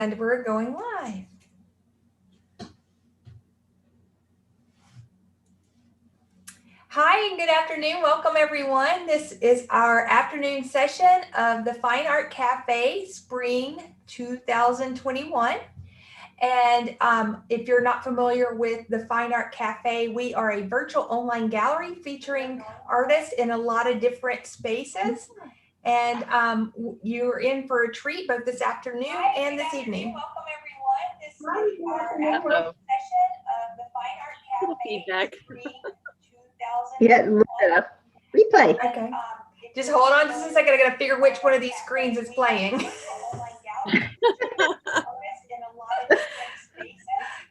And we're going live. Hi and good afternoon. Welcome everyone. This is our afternoon session of the Fine Art Cafe Spring 2021. And if you're not familiar with the Fine Art Cafe, we are a virtual online gallery featuring artists in a lot of different spaces. And you're in for a treat both this afternoon and this evening. Welcome everyone. This is our afternoon session of the Fine Art Cafe feedback. Spring 2021. Yeah, look it up. Replay. Okay. Just hold on just a second. I gotta figure which one of these screens is playing.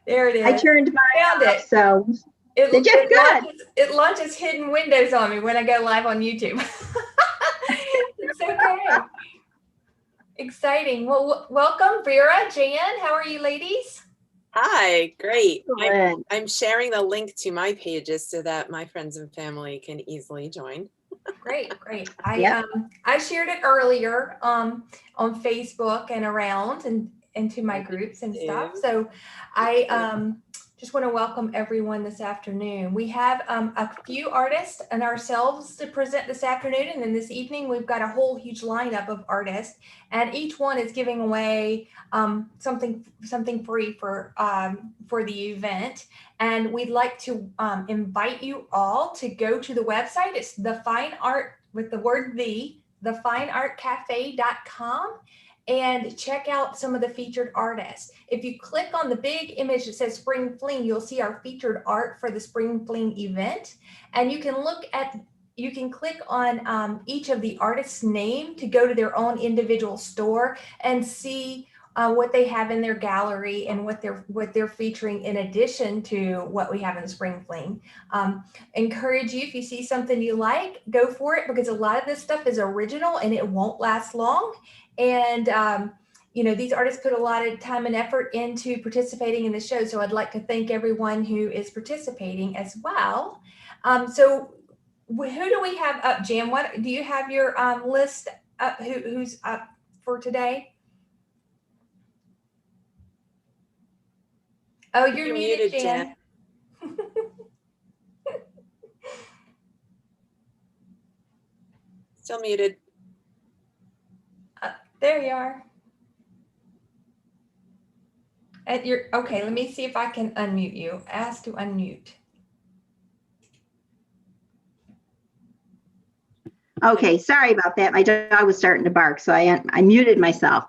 There it is. I turned mine Found off, it. so It launches hidden windows on me when I go live on YouTube. It's okay. Exciting. Well, welcome, Vera, Jan. How are you, ladies? Hi, great. Excellent. I'm sharing the link to my pages so that my friends and family can easily join. Great. Yep. I shared it earlier on Facebook and around and into my groups and stuff. So I just want to welcome everyone this afternoon. We have a few artists and ourselves to present this afternoon, and then this evening we've got a whole huge lineup of artists, and each one is giving away something free for the event. And we'd like to invite you all to go to the website. It's the Fine Art with the word thefineartcafe.com, and check out some of the featured artists. If you click on the big image that says Spring Fling, you'll see our featured art for the Spring Fling event. And you can click on each of the artists' name to go to their own individual store and see what they have in their gallery and what they're featuring in addition to what we have in the Spring Fling. Encourage you, if you see something you like, go for it, because a lot of this stuff is original and it won't last long. And these artists put a lot of time and effort into participating in the show. So I'd like to thank everyone who is participating as well. So who do we have up, Jan? What do you have your list up? Who's up for today? Oh, you're muted, Jan. Still muted. There you are. Okay, let me see if I can unmute you. Ask to unmute. Okay, sorry about that. My dog was starting to bark, so I muted myself.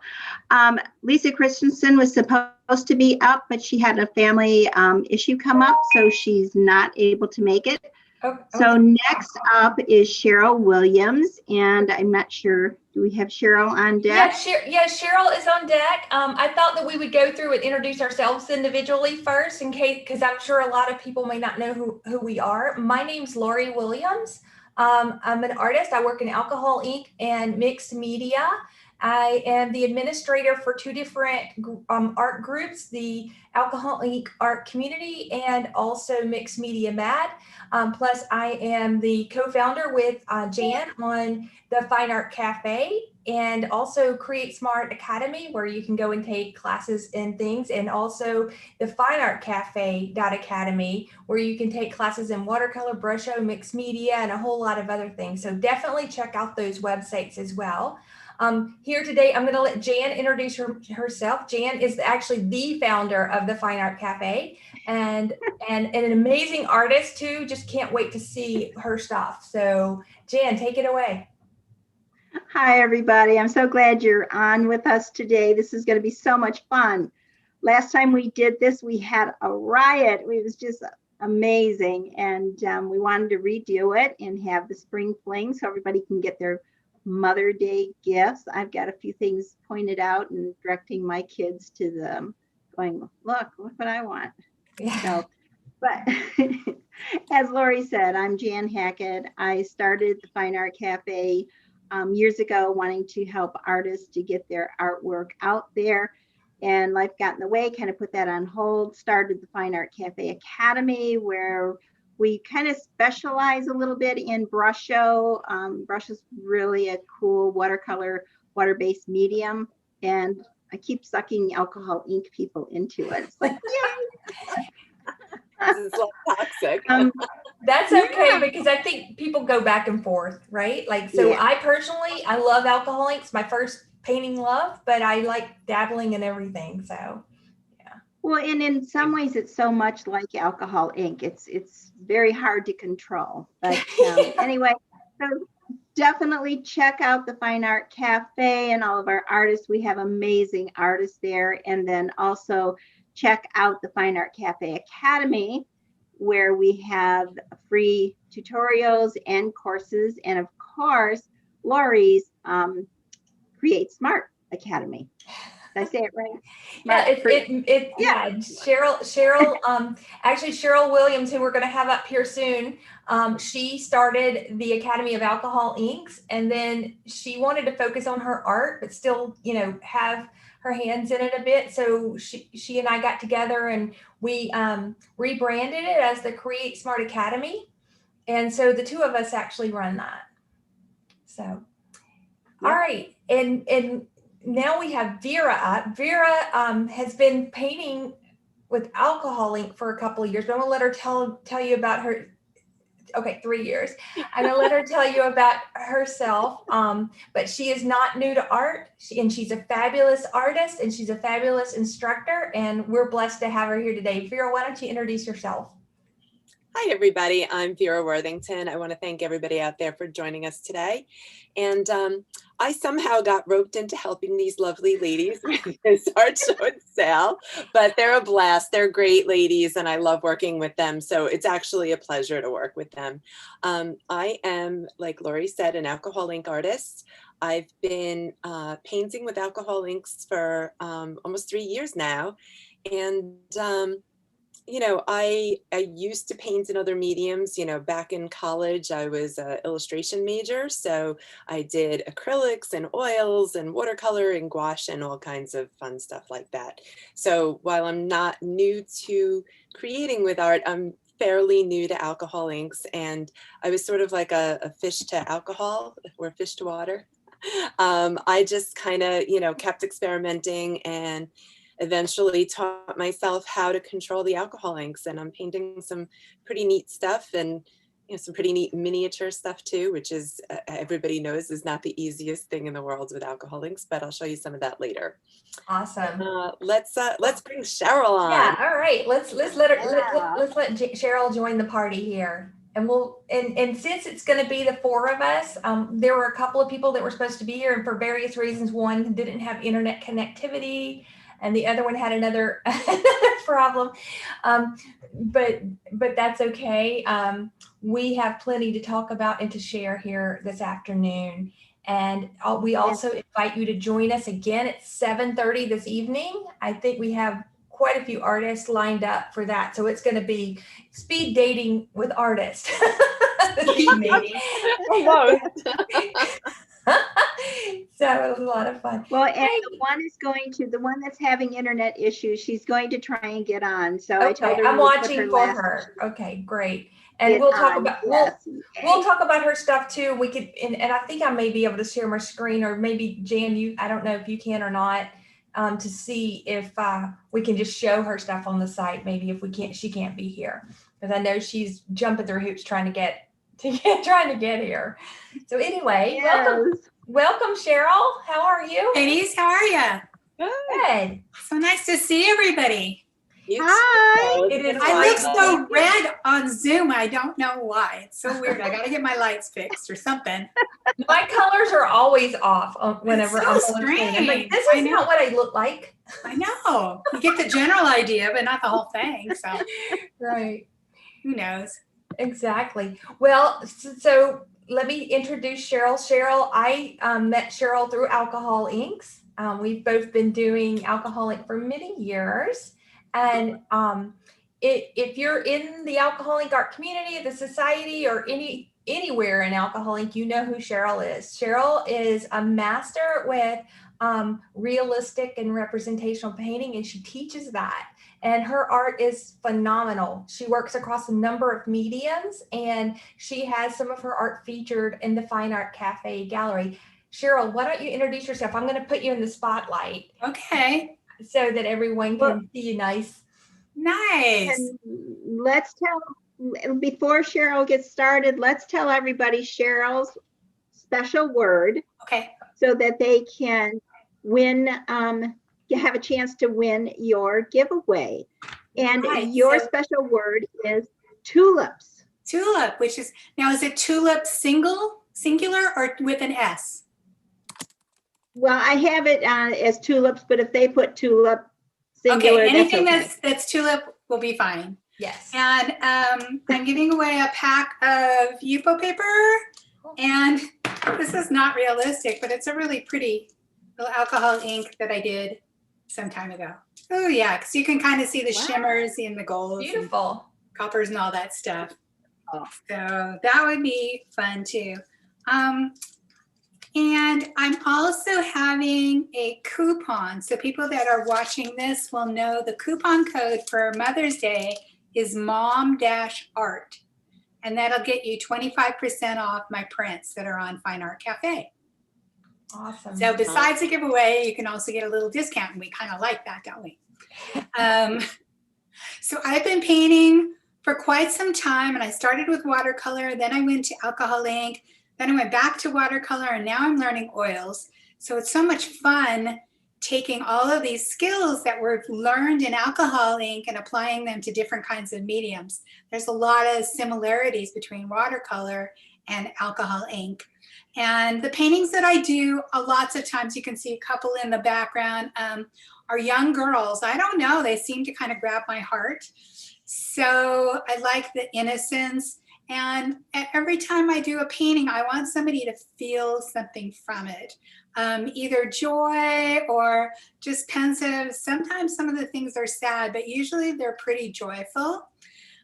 Lisa Christensen was supposed to be up, but she had a family issue come up, so she's not able to make it. Okay. So next up is Cheryl Williams, and I'm not sure, do we have Cheryl on deck? Yeah, Cheryl is on deck. I thought that we would go through and introduce ourselves individually first, in case, because I'm sure a lot of people may not know who we are. My name's Lori Williams. I'm an artist. I work in Alcohol Inc. and mixed media. I am the administrator for two different art groups, the Alcohol Inc. Art Community and also Mixed Media Mad. Plus, I am the co-founder with Jan on the Fine Art Cafe, and also Create Smart Academy, where you can go and take classes and things, and also the Fine Art Cafe Academy, where you can take classes in watercolor, brush show, mixed media, and a whole lot of other things. So definitely check out those websites as well. Here today, I'm going to let Jan introduce herself. Jan is actually the founder of the Fine Art Cafe and an amazing artist too. Just can't wait to see her stuff. So Jan, take it away. Hi, everybody. I'm so glad you're on with us today. This is going to be so much fun. Last time we did this, we had a riot. It was just amazing. And we wanted to redo it and have the Spring Fling so everybody can get their Mother Day gifts. I've got a few things pointed out and directing my kids to them, going, look what I want. Yeah. So, but as Lori said, I'm Jan Hackett. I started the Fine Art Cafe years ago, wanting to help artists to get their artwork out there. And life got in the way, kind of put that on hold, started the Fine Art Cafe Academy, where we kind of specialize a little bit in brush show. Brush is really a cool watercolor, water-based medium. And I keep sucking alcohol ink people into it. It's like, This is less toxic. That's Yeah. okay because I think people go back and forth, right? Like, so Yeah. I personally, I love alcohol inks, my first painting love, but I like dabbling in everything. So, Well, and in some ways, it's so much like alcohol ink. It's very hard to control. But anyway, so definitely check out the Fine Art Cafe and all of our artists. We have amazing artists there. And then also check out the Fine Art Cafe Academy, where we have free tutorials and courses. And of course, Lori's Create Smart Academy. Did I say it right? yeah, Yeah. actually Cheryl Williams, who we're going to have up here soon. She started the Academy of Alcohol Inks, and then she wanted to focus on her art, but still, have her hands in it a bit. So she and I got together and we rebranded it as the Create Smart Academy. And so the two of us actually run that. So, Yep. all right. And now we have Vera up. Vera has been painting with alcohol ink for a couple of years, but I'm gonna let her tell you about her. Okay, 3 years. I'm gonna let her tell you about herself. But she is not new to art, and she's a fabulous artist, and she's a fabulous instructor, and we're blessed to have her here today. Vera, why don't you introduce yourself? Hi, everybody. I'm Vera Worthington. I want to thank everybody out there for joining us today. And I somehow got roped into helping these lovely ladies with this art show and sale, but they're a blast. They're great ladies, and I love working with them. So it's actually a pleasure to work with them. I am, like Lori said, an alcohol ink artist. I've been painting with alcohol inks for almost 3 years now. And I used to paint in other mediums. Back in college, I was an illustration major. So I did acrylics and oils and watercolor and gouache and all kinds of fun stuff like that. So while I'm not new to creating with art, I'm fairly new to alcohol inks. And I was sort of like a fish to alcohol or fish to water. I just kind of, kept experimenting and eventually taught myself how to control the alcohol inks, and I'm painting some pretty neat stuff and some pretty neat miniature stuff too, which is everybody knows is not the easiest thing in the world with alcohol inks, but I'll show you some of that later. Awesome. Let's bring Cheryl on. Yeah. All right. Let's let Cheryl join the party here. And and since it's going to be the four of us, there were a couple of people that were supposed to be here, and for various reasons, one didn't have internet connectivity, and the other one had another problem. But that's okay. We have plenty to talk about and to share here this afternoon. And we also invite you to join us again at 7:30 this evening. I think we have quite a few artists lined up for that. So it's going to be speed dating with artists this evening. Almost. So it was a lot of fun. Well, and the one that's having internet issues, she's going to try and get on. So Okay, I told her I'm we'll put watching her for last her. Okay, great. And get we'll talk on. about Yes. we'll talk about her stuff too. We could and I think I may be able to share my screen, or maybe Jan, I don't know if you can or not, to see if we can just show her stuff on the site. Maybe if she can't be here, because I know she's jumping through hoops trying to get here. So anyway, Yes. welcome Cheryl. How are you? Ladies, how are you? Good. So nice to see everybody. Hi. It is I look fun. so red on Zoom. I don't know why. It's so weird. I got to get my lights fixed or something. My colors are always off whenever so I'm on screen. I'm like, strange. this I is know. not what I look like. I know. You get the general idea, but not the whole thing. So Right. who knows? Exactly. Well, so let me introduce Cheryl. I met Cheryl through Alcohol Inks. We've both been doing alcohol ink for many years. And if you're in the alcohol ink art community, the society, or anywhere in alcohol ink, you know who Cheryl is. Cheryl is a master with realistic and representational painting, and she teaches that. And her art is phenomenal. She works across a number of mediums, and she has some of her art featured in the Fine Art Cafe gallery. Cheryl, why don't you introduce yourself? I'm going to put you in the spotlight Okay, so that everyone Well- can see you nice. nice. And let's before Cheryl gets started, let's tell everybody Cheryl's special word Okay, so that they can win, have a chance to win your giveaway. And Right, your so- special word is tulips. tulip, which is, now is it tulip singular or with an S? Well, I have it as tulips, but if they put tulip singular, Okay, anything that's okay. that's tulip will be fine. Yes. And I'm giving away a pack of UFO paper. And this is not realistic, but it's a really pretty little alcohol ink that I did some time ago. Oh yeah, because you can kind of see the Wow. shimmers in the golds and Beautiful. coppers and all that stuff. Oh. So that would be fun too. And I'm also having a coupon. So people that are watching this will know the coupon code for Mother's Day is mom-art. And that'll get you 25% off my prints that are on Fine Art Cafe. Awesome. So besides the giveaway, you can also get a little discount, and we kind of like that, don't we? So I've been painting for quite some time, and I started with watercolor, then I went to alcohol ink, then I went back to watercolor, and now I'm learning oils. So it's so much fun taking all of these skills that we've learned in alcohol ink and applying them to different kinds of mediums. There's a lot of similarities between watercolor and alcohol ink. And the paintings that I do, lots of times you can see a couple in the background, are young girls. I don't know, they seem to kind of grab my heart. So I like the innocence. And every time I do a painting, I want somebody to feel something from it. Either joy or just pensive. Sometimes some of the things are sad, but usually they're pretty joyful.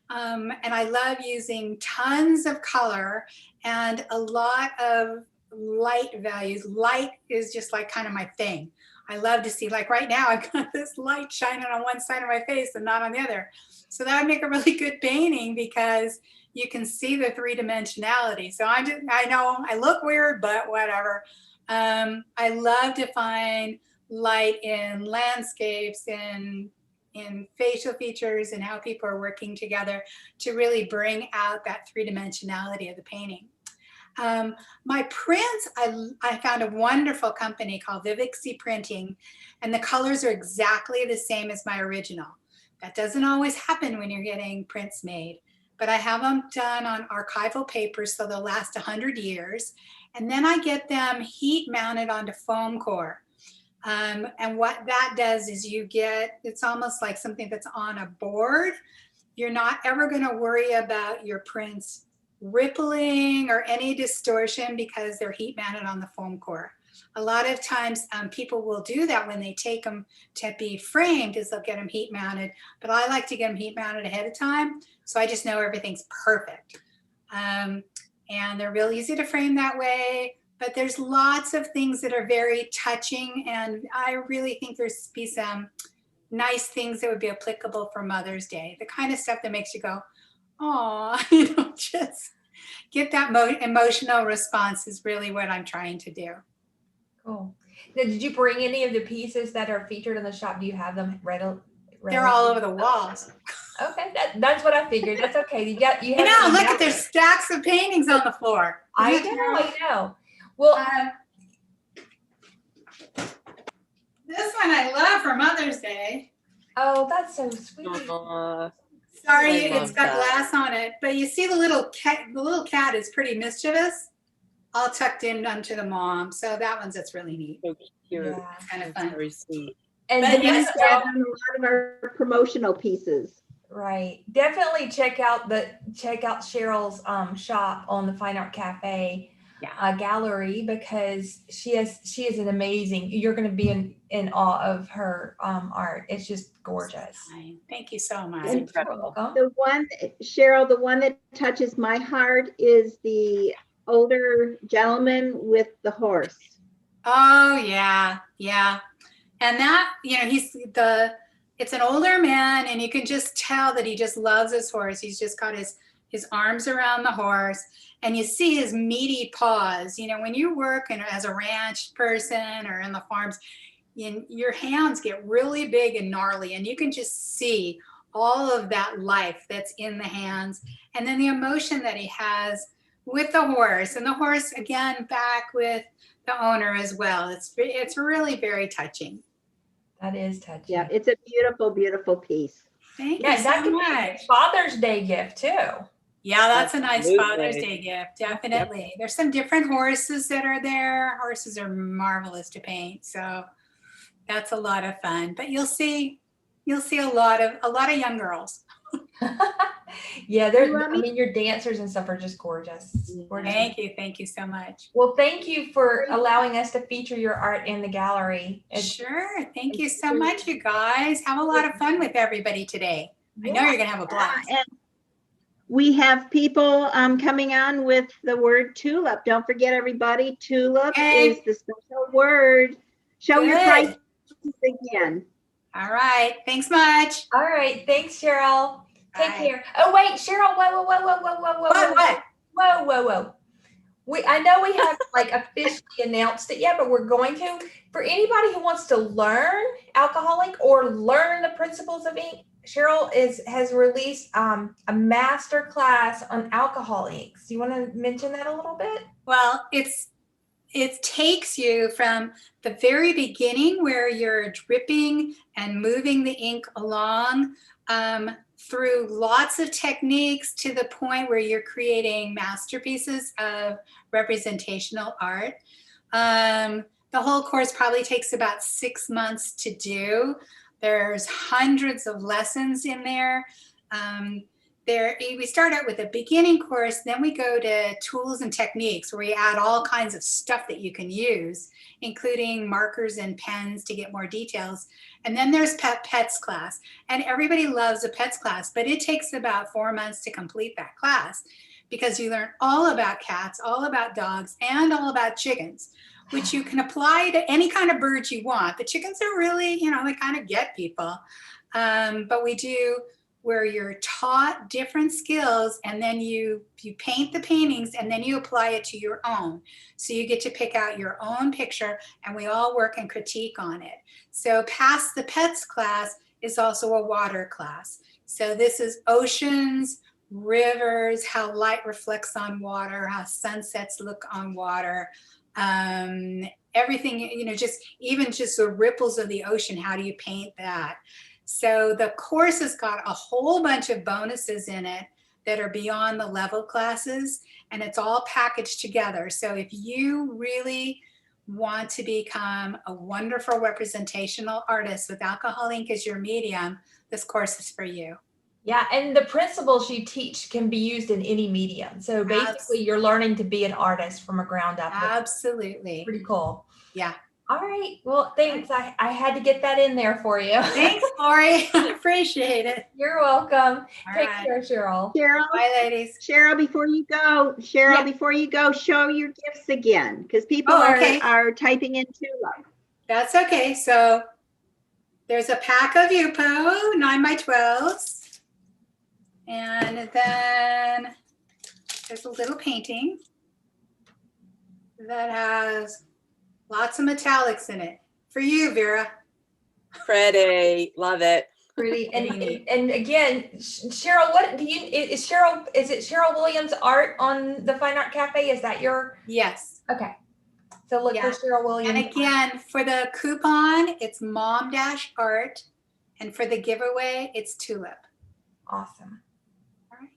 And I love using tons of color and a lot of light values. Light is just like kind of my thing. I love to see, like right now, I've got this light shining on one side of my face and not on the other. So that would make a really good painting because you can see the three-dimensionality. So I know I look weird, but whatever. I love to find light in landscapes, in facial features, and how people are working together to really bring out that three-dimensionality of the painting. My prints, I found a wonderful company called Vivixy Printing, and the colors are exactly the same as my original. That doesn't always happen when you're getting prints made, but I have them done on archival paper so they'll last 100 years. And then I get them heat mounted onto foam core. And what that does is it's almost like something that's on a board. You're not ever going to worry about your prints rippling or any distortion because they're heat mounted on the foam core. A lot of times people will do that when they take them to be framed, is they'll get them heat mounted, but I like to get them heat mounted ahead of time. So I just know everything's perfect. And they're real easy to frame that way, but there's lots of things that are very touching. And I really think there's be some nice things that would be applicable for Mother's Day. The kind of stuff that makes you go, oh, just get that emotional response is really what I'm trying to do. Cool. Now, did you bring any of the pieces that are featured in the shop? Do you have them ready? They're all over the walls. Okay, that's what I figured. That's okay. You have Look at there's stacks of paintings on the floor. I know. Well, this one I love for Mother's Day. oh, that's so sweet. Sorry, I love it's got that. glass on it, but you see the little cat. The little cat is pretty mischievous, all tucked in onto the mom. So that one's that's really neat. So cute. Yeah. Kind of That's fun. very sweet. And But then We yes, use that on a lot of our promotional pieces. right. Definitely check out Cheryl's shop on the Fine Art Cafe gallery because she is an amazing. You're going to be in awe of her art. It's just gorgeous. Thank you so much. And You're welcome. the one, Cheryl, the one that touches my heart is the older gentleman with the horse. Oh yeah, yeah. And that, it's an older man and you can just tell that he just loves his horse. He's just got his his arms around the horse, and you see his meaty paws. You know, when you work as a ranch person or in the farms, your hands get really big and gnarly, and you can just see all of that life that's in the hands, and then the emotion that he has with the horse, and the horse again back with the owner as well. It's really very touching. That is touching. Yeah, it's a beautiful, beautiful piece. Thank Yeah, you that so could be much. a Father's Day gift too. Yeah, that's a nice Absolutely. Father's Day gift. Definitely. There's some different horses that are there. Horses are marvelous to paint, so that's a lot of fun. But you'll see a lot of young girls. Yeah, You want I me- mean, your dancers and stuff are just gorgeous. Gorgeous. Thank you so much. Well, thank you for allowing us to feature your art in the gallery. Sure. Thank you so much, you guys. Have a lot of fun with everybody today. I know you're gonna have a blast. And we have people coming on with the word tulip. Don't forget, everybody, tulip Okay. is the special word. Show your Good. price again. All right. Thanks much. All right, thanks, Cheryl. Take Bye. care. Oh wait, Cheryl, whoa. I know we haven't like officially announced it yet, but we're going to. For anybody who wants to learn alcohol ink or learn the principles of ink, Cheryl has released a master class on alcohol inks. Do you want to mention that a little bit? Well, it takes you from the very beginning where you're dripping and moving the ink along through lots of techniques to the point where you're creating masterpieces of representational art. The whole course probably takes about 6 months to do. There's hundreds of lessons in there. We start out with a beginning course, then we go to tools and techniques where we add all kinds of stuff that you can use, including markers and pens to get more details. And then there's pets class, and everybody loves a pets class, but it takes about 4 months to complete that class because you learn all about cats, all about dogs, and all about chickens, which you can apply to any kind of bird you want. The chickens are really, they kind of get people. But we do where you're taught different skills, and then you paint the paintings, and then you apply it to your own. So you get to pick out your own picture, and we all work and critique on it. So past the pets class is also a water class. So this is oceans, rivers, how light reflects on water, how sunsets look on water, everything, just the ripples of the ocean. How do you paint that? So the course has got a whole bunch of bonuses in it that are beyond the level classes, and it's all packaged together. So if you really want to become a wonderful representational artist with alcohol ink as your medium, this course is for you. Yeah, and the principles you teach can be used in any medium. So basically, you're learning to be an artist from a ground up. Absolutely. Pretty cool. Yeah. All right. Well, thanks. I had to get that in there for you. Thanks, Lori. I appreciate it. You're welcome. All Take right. care, Cheryl. Bye, ladies. Cheryl, before you go, show your gifts again, because people are typing in tulip. That's okay. So there's a pack of Yupo 9x12s. And then there's a little painting that has lots of metallics in it. For you, Vera. Pretty, love it. Pretty. And again, Cheryl, is it Cheryl Williams art on the Fine Art Cafe? Is that your? Yes. Okay. So look for Cheryl Williams. And again, for the coupon, it's mom-art. And for the giveaway, it's tulip. Awesome. All right.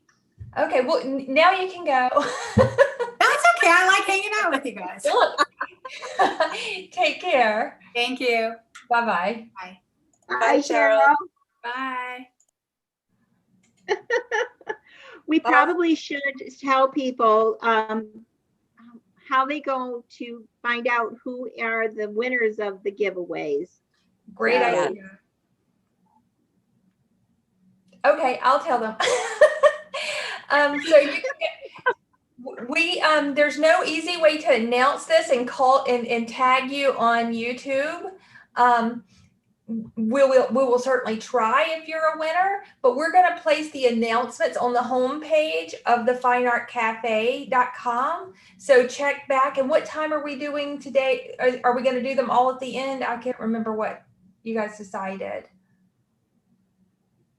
Okay. Well, now you can go. That's okay. I like hanging out with you guys. Look. Take care. Thank you. Bye-bye. Bye. Bye, Cheryl. Bye. We probably should tell people how they go to find out who are the winners of the giveables. Great idea. Okay, I'll tell them. So you can there's no easy way to announce this and call and tag you on YouTube. we will certainly try if you're a winner, but we're going to place the announcements on the homepage of the fineartcafe.com. So check back. And what time are we doing today? Are we going to do them all at the end? I can't remember what you guys decided.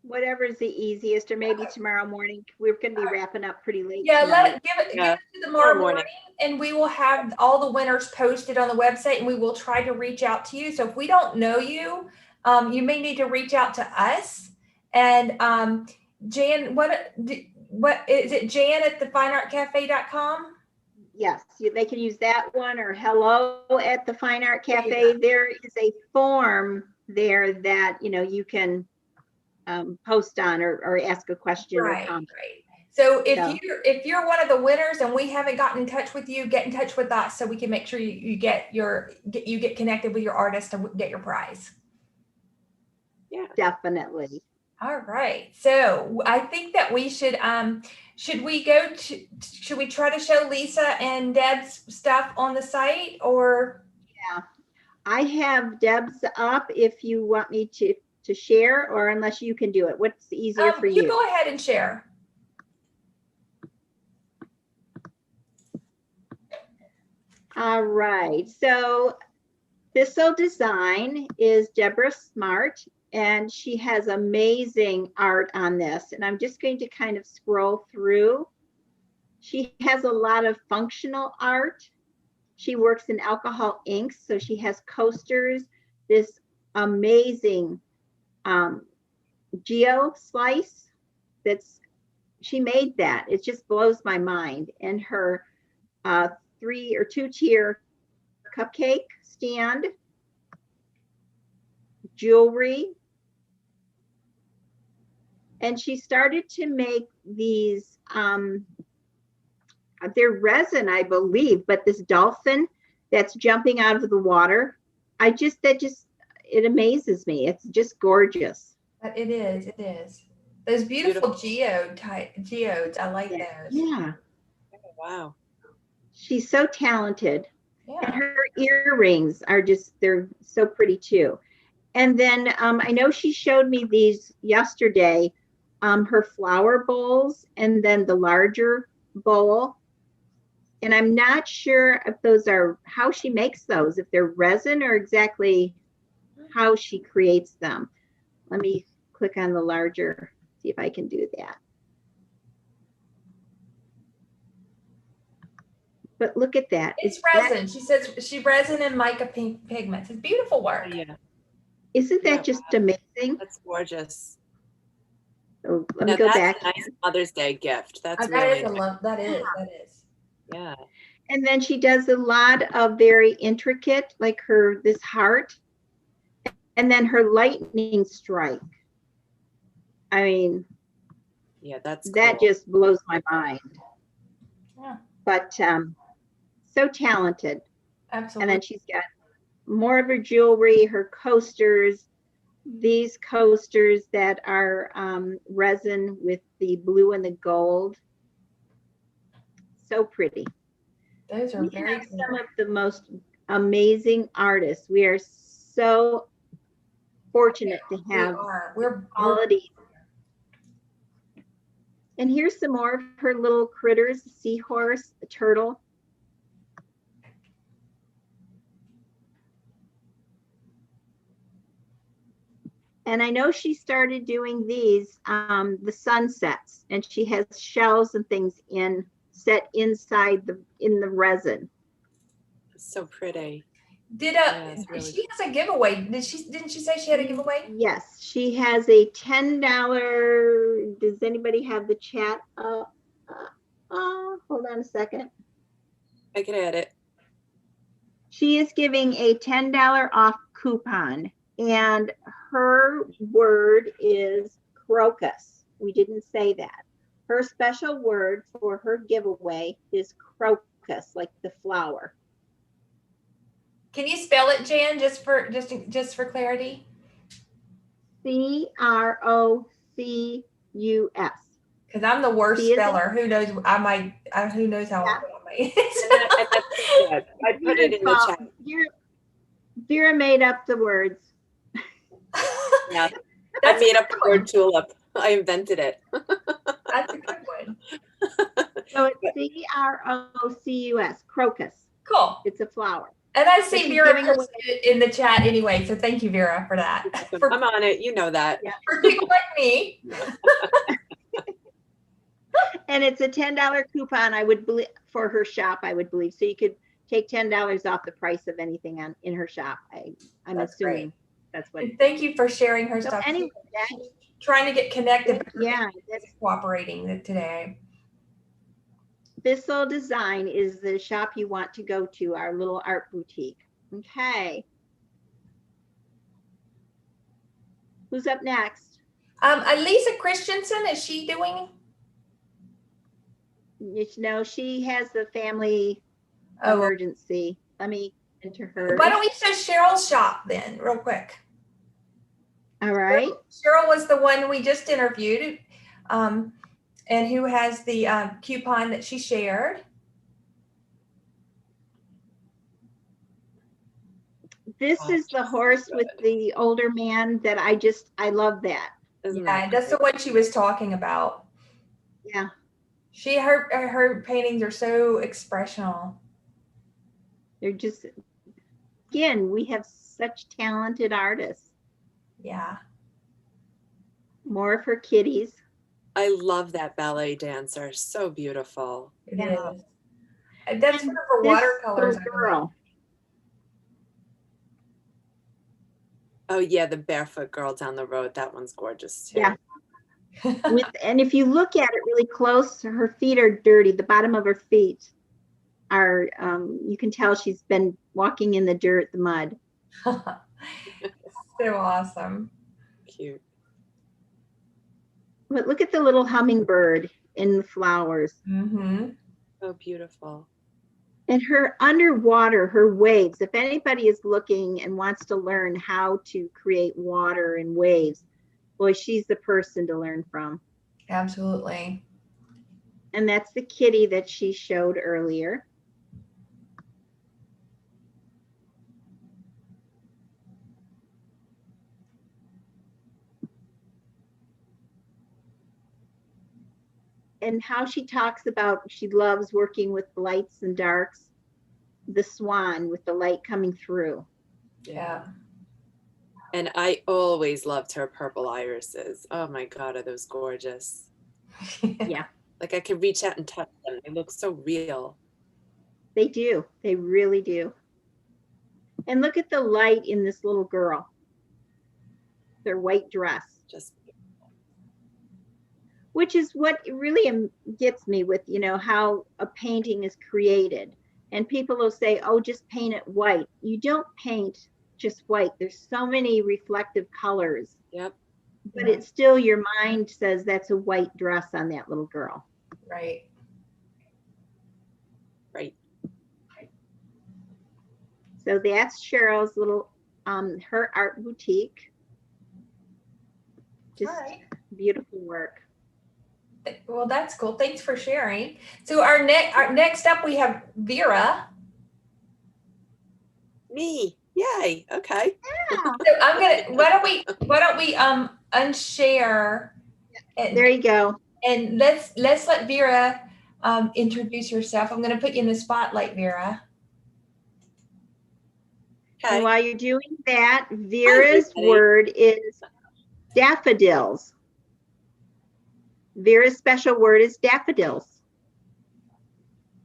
Whatever's the easiest, or maybe tomorrow morning. We're going to be wrapping up pretty late Yeah, tonight. give it to tomorrow morning, and we will have all the winners posted on the website, and we will try to reach out to you. So if we don't know you, you may need to reach out to us. And Jan, what is it? Jan at thefineartcafe.com? Yes, they can use that one, or hello at the Fine Art Cafe. Yeah. There is a form there that you can post on or ask a question or comment. Right. So if you're one of the winners and we haven't gotten in touch with you, get in touch with us so we can make sure you get connected with your artist and get your prize. Yeah, definitely. All right. So I think that we should we try to show Lisa and Deb's stuff on the site, or? Yeah, I have Deb's up if you want me to share, or unless you can do it. What's easier for you? You go ahead and share. All right. So Thistle Design is Deborah Smart, and she has amazing art on this. And I'm just going to kind of scroll through. She has a lot of functional art. She works in alcohol inks, so she has coasters, this amazing geo slice she made that. It just blows my mind. And her 3 or 2 tier cupcake stand, jewelry. And she started to make these, they're resin, I believe, but this dolphin that's jumping out of the water, it amazes me. It's just gorgeous. It is. Those beautiful geodes, I like those. Yeah. Oh, wow. She's so talented. Yeah. And her earrings are they're so pretty too. And then I know she showed me these yesterday, her flower bowls, and then the larger bowl. And I'm not sure if those are how she makes those, if they're resin or exactly how she creates them. Let me click on the larger, see if I can do that. But look at that. It's resin. She says she resin and mica pigments. It's beautiful work. Yeah. Isn't that just amazing? That's gorgeous. So let me go back. That's a nice Mother's Day gift. That's that is. Yeah. And then she does a lot of very intricate, like this heart, and then her lightning strike. I mean, yeah, that just blows my mind. Yeah. But so talented. Absolutely. And then she's got more of her jewelry, her coasters, these coasters that are resin with the blue and the gold. So pretty. Those are very cool. Some of the most amazing artists. We are so fortunate to have quality. And here's some more of her little critters: a seahorse, a turtle. And I know she started doing these, the sunsets, and she has shells and things set inside in the resin. So pretty. She has a giveaway. Didn't she say she had a giveaway? Yes, she has a $10. Does anybody have the chat up? Hold on a second. I can add it. She is giving a $10 off coupon, and her word is crocus. We didn't say that. Her special word for her giveaway is crocus, like the flower. Can you spell it, Jan, just for clarity? CROCUS. Because I'm the worst speller. Who knows? Who knows how I made it? I put it in the chat. Vera made up the words. Yeah, I That's made a up the good word one. tulip. I invented it. That's a good one. So it's CROCUS, crocus. Cool. It's a flower. And I So see she's Vera giving away. posted it in the chat anyway, so thank you, Vera, for that. For, I'm on it. You know that. Yeah. for people like me. And it's a $10 coupon, I would believe, for her shop, I would believe. So you could take $10 off the price of anything in her shop. I'm That's assuming great. that's what. And thank you for sharing her So stuff. anyway, She's trying to get connected, but yeah, she's cooperating today. Thistle Design is the shop you want to go to, our little art boutique. Okay. Who's up next? Lisa Christensen, is she doing? No, she has the family Oh, emergency. Let me enter her. why don't we show Cheryl's shop then, real quick? All right. Cheryl was the one we just interviewed, and who has the coupon that she shared. This is the horse with the older man that I love that. Isn't Yeah, that that's the one she was talking about. Yeah. Her paintings are so expressional. They're just, again, we have such talented artists. Yeah. More of her kitties. I love that ballet dancer. So beautiful. It Yeah. is. And that's one of her This watercolors. little girl. Oh yeah, the barefoot girl down the road. That one's gorgeous too. Yeah. And if you look at it really close, her feet are dirty. The bottom of her feet are, you can tell she's been walking in the dirt, the mud. So awesome. Cute. But look at the little hummingbird in the flowers. Mm-hmm. So beautiful. And her underwater, her waves, if anybody is looking and wants to learn how to create water and waves, boy, she's the person to learn from. Absolutely. And that's the kitty that she showed earlier. And how she talks about she loves working with lights and darks. The swan with the light coming through. Yeah. And I always loved her purple irises. Oh my God, are those gorgeous? Yeah, Like I could reach out and touch them. They look so real. they do. They really do. And look at the light in this little girl. Their white dress. Just Which is what really gets me with, how a painting is created. And people will say, oh, just paint it white. You don't paint just white. There's so many reflective colors. yep. But it's still, your mind says that's a white dress on that little girl. Right. Right. So that's Cheryl's little, her art boutique. Just All right. beautiful work. Well, that's cool. Thanks for sharing. So our next up, we have Vera. Me. Yay. Okay. Yeah. So I'm gonna. Why don't we unshare? And, There you go. and let's let Vera introduce herself. I'm gonna put you in the spotlight, Vera. And Okay. while you're doing that, Vera's everybody. word is daffodils. Vera's special word is daffodils.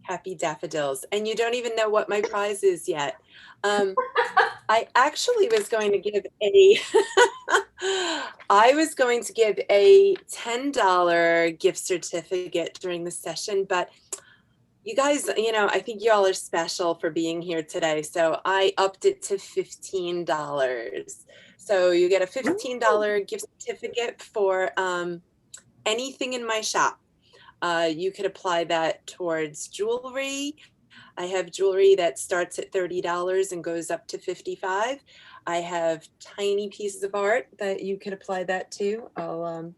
Happy daffodils. And you don't even know what my prize is yet. I actually was going to give a $10 gift certificate during the session, but you guys, I think y'all are special for being here today. So I upped it to $15. So you get a $15 gift certificate for anything in my shop. You could apply that towards jewelry. I have jewelry that starts at $30 and goes up to $55. I have tiny pieces of art that you could apply that to. I'll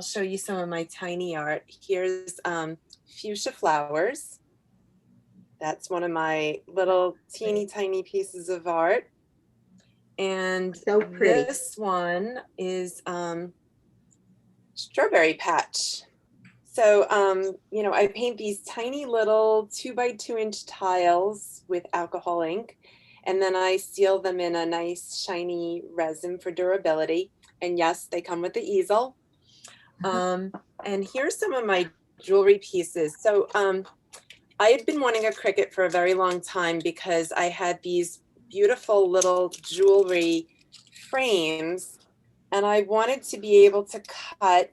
show you some of my tiny art. Here's fuchsia flowers. That's one of my little teeny tiny pieces of art. And So pretty. this one is Strawberry Patch. So, you know, I paint these tiny little 2 by 2 inch tiles with alcohol ink, and then I seal them in a nice shiny resin for durability. And yes, they come with the easel. And here's some of my jewelry pieces. So I had been wanting a Cricut for a very long time because I had these beautiful little jewelry frames, and I wanted to be able to cut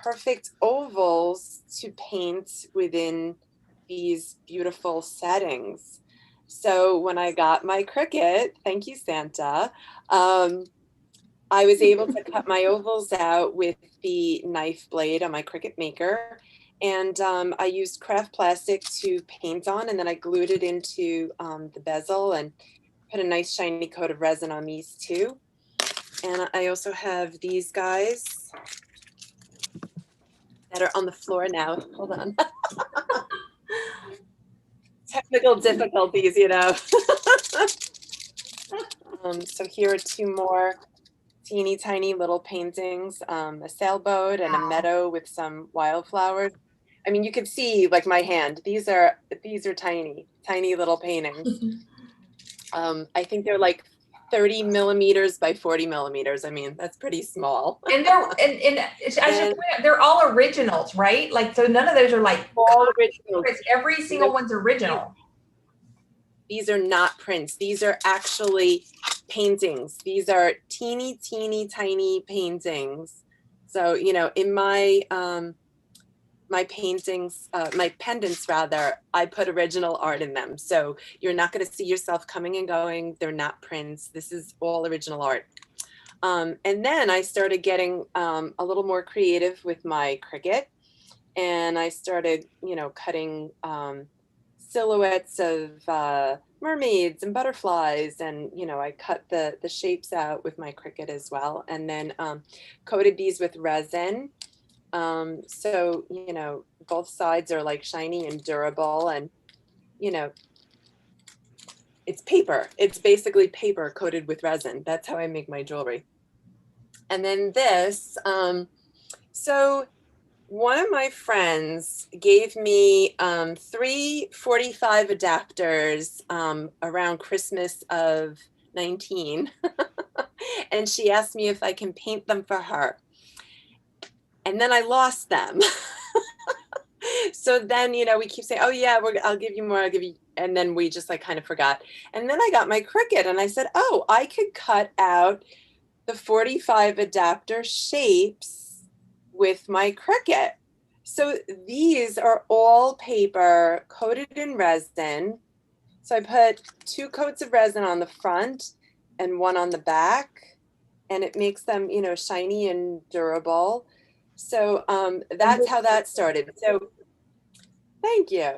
perfect ovals to paint within these beautiful settings. So when I got my Cricut, thank you, Santa, I was able to cut my ovals out with the knife blade on my Cricut Maker. And I used craft plastic to paint on, and then I glued it into the bezel and put a nice shiny coat of resin on these too. And I also have these guys that are on the floor now. Hold on. Technical difficulties, you know. So here are 2 more teeny tiny little paintings, a sailboat and a meadow with some wildflowers. I mean, you could see like my hand. These are tiny, tiny little paintings. I think they're like 30 millimeters by 40 millimeters. I mean, that's pretty small. And I should point out, they're all originals, right? Like, so none of those are like all original. Every single one's original. These are not prints. These are actually paintings. These are teeny, teeny, tiny paintings. So, you know, in my my paintings, my pendants rather, I put original art in them. So you're not going to see yourself coming and going. They're not prints. This is all original art. And then I started getting a little more creative with my Cricut, and I started, you know, cutting silhouettes of mermaids and butterflies, and you know, I cut the shapes out with my Cricut as well, and then coated these with resin. So you know, both sides are like shiny and durable, and you know, it's paper. It's basically paper coated with resin. That's how I make my jewelry. And then this, so one of my friends gave me 3 45 adapters around Christmas of 19. And she asked me if I can paint them for her. And then I lost them. So then, you know, we keep saying, oh yeah, I'll give you more, I'll give you, and then we just like kind of forgot. And then I got my Cricut and I said, oh, I could cut out the 45 adapter shapes with my Cricut. So these are all paper coated in resin. So I put 2 coats of resin on the front and 1 on the back, and it makes them, you know, shiny and durable. So that's how that started. So thank you.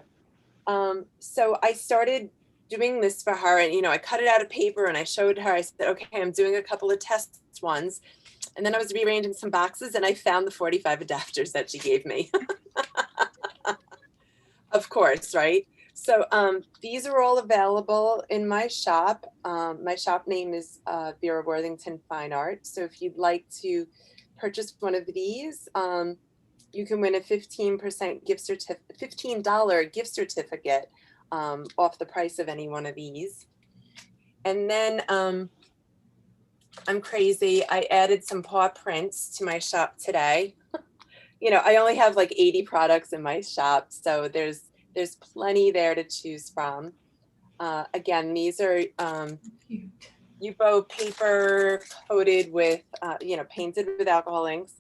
So I started doing this for her, and you know, I cut it out of paper and I showed her. I said, okay, I'm doing a couple of test ones. And then I was rearranging some boxes and I found the 45 adapters that she gave me. Of course, right? So these are all available in my shop. My shop name is Vera Worthington Fine Art. So if you'd like to purchase one of these, you can win a $15 gift certificate off the price of any one of these. And then I'm crazy. I added some paw prints to my shop today. You know, I only have like 80 products in my shop, so there's plenty there to choose from. Again, these are UBO paper coated with, you know, painted with alcohol inks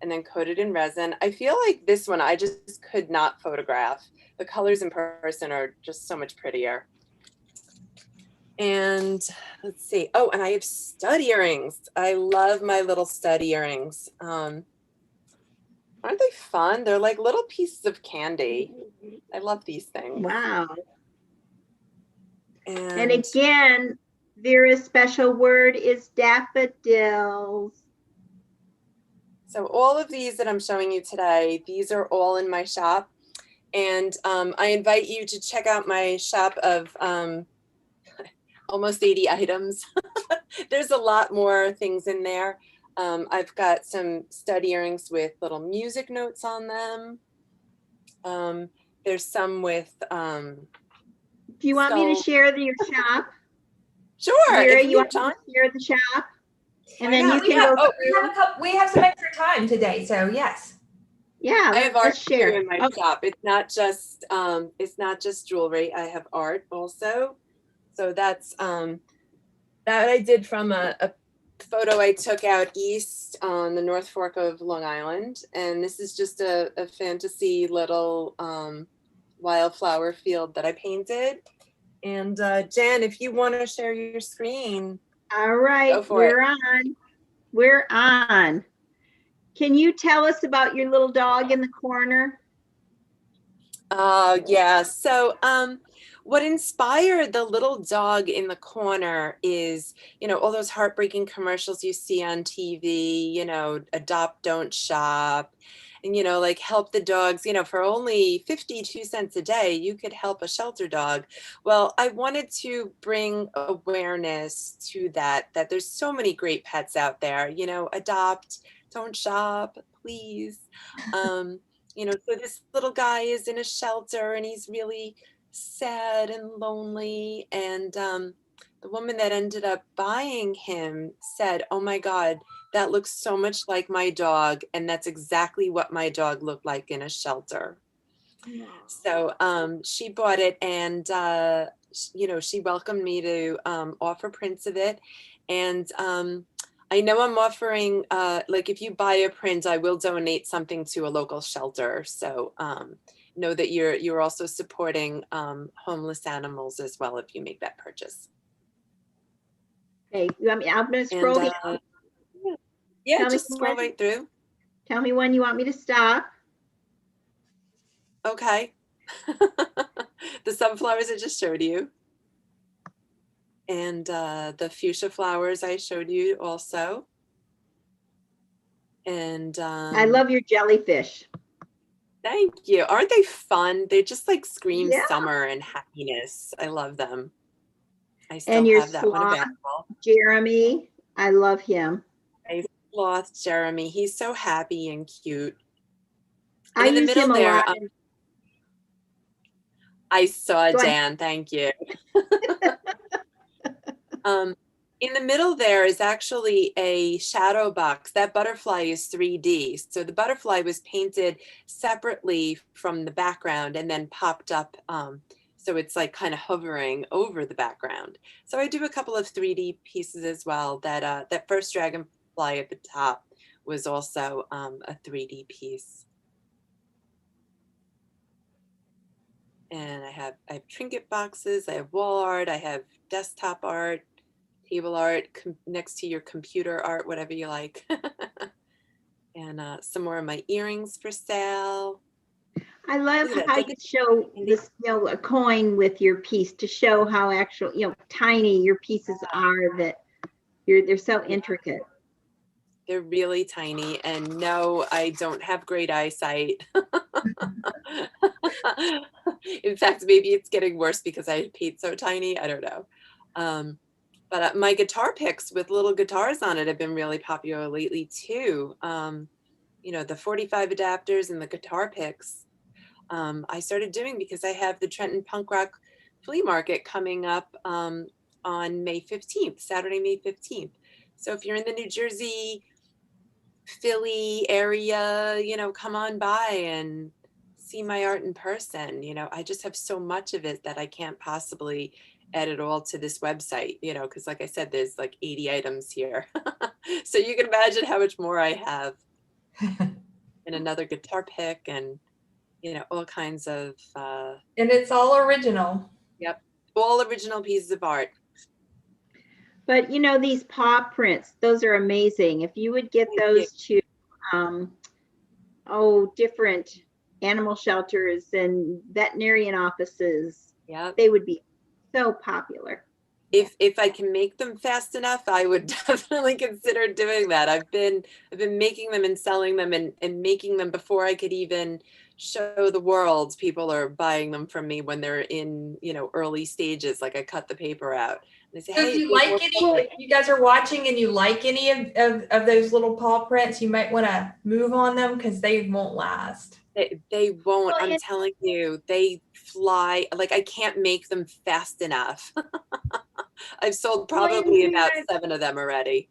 and then coated in resin. I feel like this one I just could not photograph. The colors in person are just so much prettier. And let's see. Oh, and I have stud earrings. I love my little stud earrings. Aren't they fun? They're like little pieces of candy. I love these things. Wow. And again, Vera's special word is daffodils. So all of these that I'm showing you today, these are all in my shop. And I invite you to check out my shop of almost 80 items. There's a lot more things in there. I've got some stud earrings with little music notes on them. There's some with Do you want me to skull. share your shop? Sure, Vera, if you you have want me time. to share the shop? And Why then not? you We can have, go through. we have some extra time today, so yes. Yeah, I have let's art too share. in my Okay. shop. It's not just jewelry. I have art also. So that's that I did from a photo I took out east on the North Fork of Long Island. And this is just a fantasy little wildflower field that I painted. And Jen, if you want to share your screen, All go right, for it. we're on. We're on. Can you tell us about your little dog in the corner? Oh, yeah. So, what inspired the little dog in the corner is, all those heartbreaking commercials you see on TV, adopt, don't shop, and, like help the dogs, for only 52 cents a day, you could help a shelter dog. Well, I wanted to bring awareness to that there's so many great pets out there, adopt, don't shop, please. So this little guy is in a shelter and he's really sad and lonely. And the woman that ended up buying him said, "Oh my God, that looks so much like my dog. And that's exactly what my dog looked like in a shelter." So she bought it and, she welcomed me to offer prints of it. And I know I'm offering, like if you buy a print, I will donate something to a local shelter. So know that you're also supporting homeless animals as well if you make that purchase. Okay, I'm gonna And scroll down. yeah, Tell me just scroll when- right through. Tell me when you want me to stop. Okay. The sunflowers I just showed you. And the fuchsia flowers I showed you also. And I love your jellyfish. thank you. Aren't they fun? They just like scream Yeah. summer and happiness. I love them. I still And your have that one sloth, available. Jeremy, I love him. I lost Jeremy. He's so happy and cute. I And in the use middle him a there, lot. I saw Go ahead. Dan. Thank you. In the middle there is actually a shadow box. That butterfly is 3D. So the butterfly was painted separately from the background and then popped up. So it's like kind of hovering over the background. So I do a couple of 3D pieces as well. That first dragonfly at the top was also a 3D piece. And I have trinket boxes, I have wall art, I have desktop art, table art, next to your computer art, whatever you like. And some more of my earrings for sale. I love Look at how that. you show this, a coin with your piece to show how actual, tiny your pieces are, that they're so intricate. They're really tiny, and no, I don't have great eyesight. In fact, maybe it's getting worse because I paint so tiny. I don't know. But my guitar picks with little guitars on it have been really popular lately too. The 45 adapters and the guitar picks I started doing because I have the Trenton Punk Rock Flea Market coming up on May 15th, Saturday, May 15th. So if you're in the New Jersey, Philly area, come on by and see my art in person. I just have so much of it that I can't possibly add it all to this website, because like I said, there's like 80 items here. So you can imagine how much more I have. And another guitar pick and, all kinds of. And it's all original. Yep. All original pieces of art. But these paw prints, those are amazing. If you would get those to different animal shelters and veterinarian offices, Yep. they would be so popular. If I can make them fast enough, I would definitely consider doing that. I've been making them and selling them and making them before I could even show the world. People are buying them from me when they're in, early stages, like I cut the paper out. They say, So if hey, you do like more any, paw if you guys are watching and you like any of those little paw prints, you might want to move on them because they won't last. They won't. Well, I'm telling you, they fly. Like, I can't make them fast enough. I've sold probably about 7 of them already.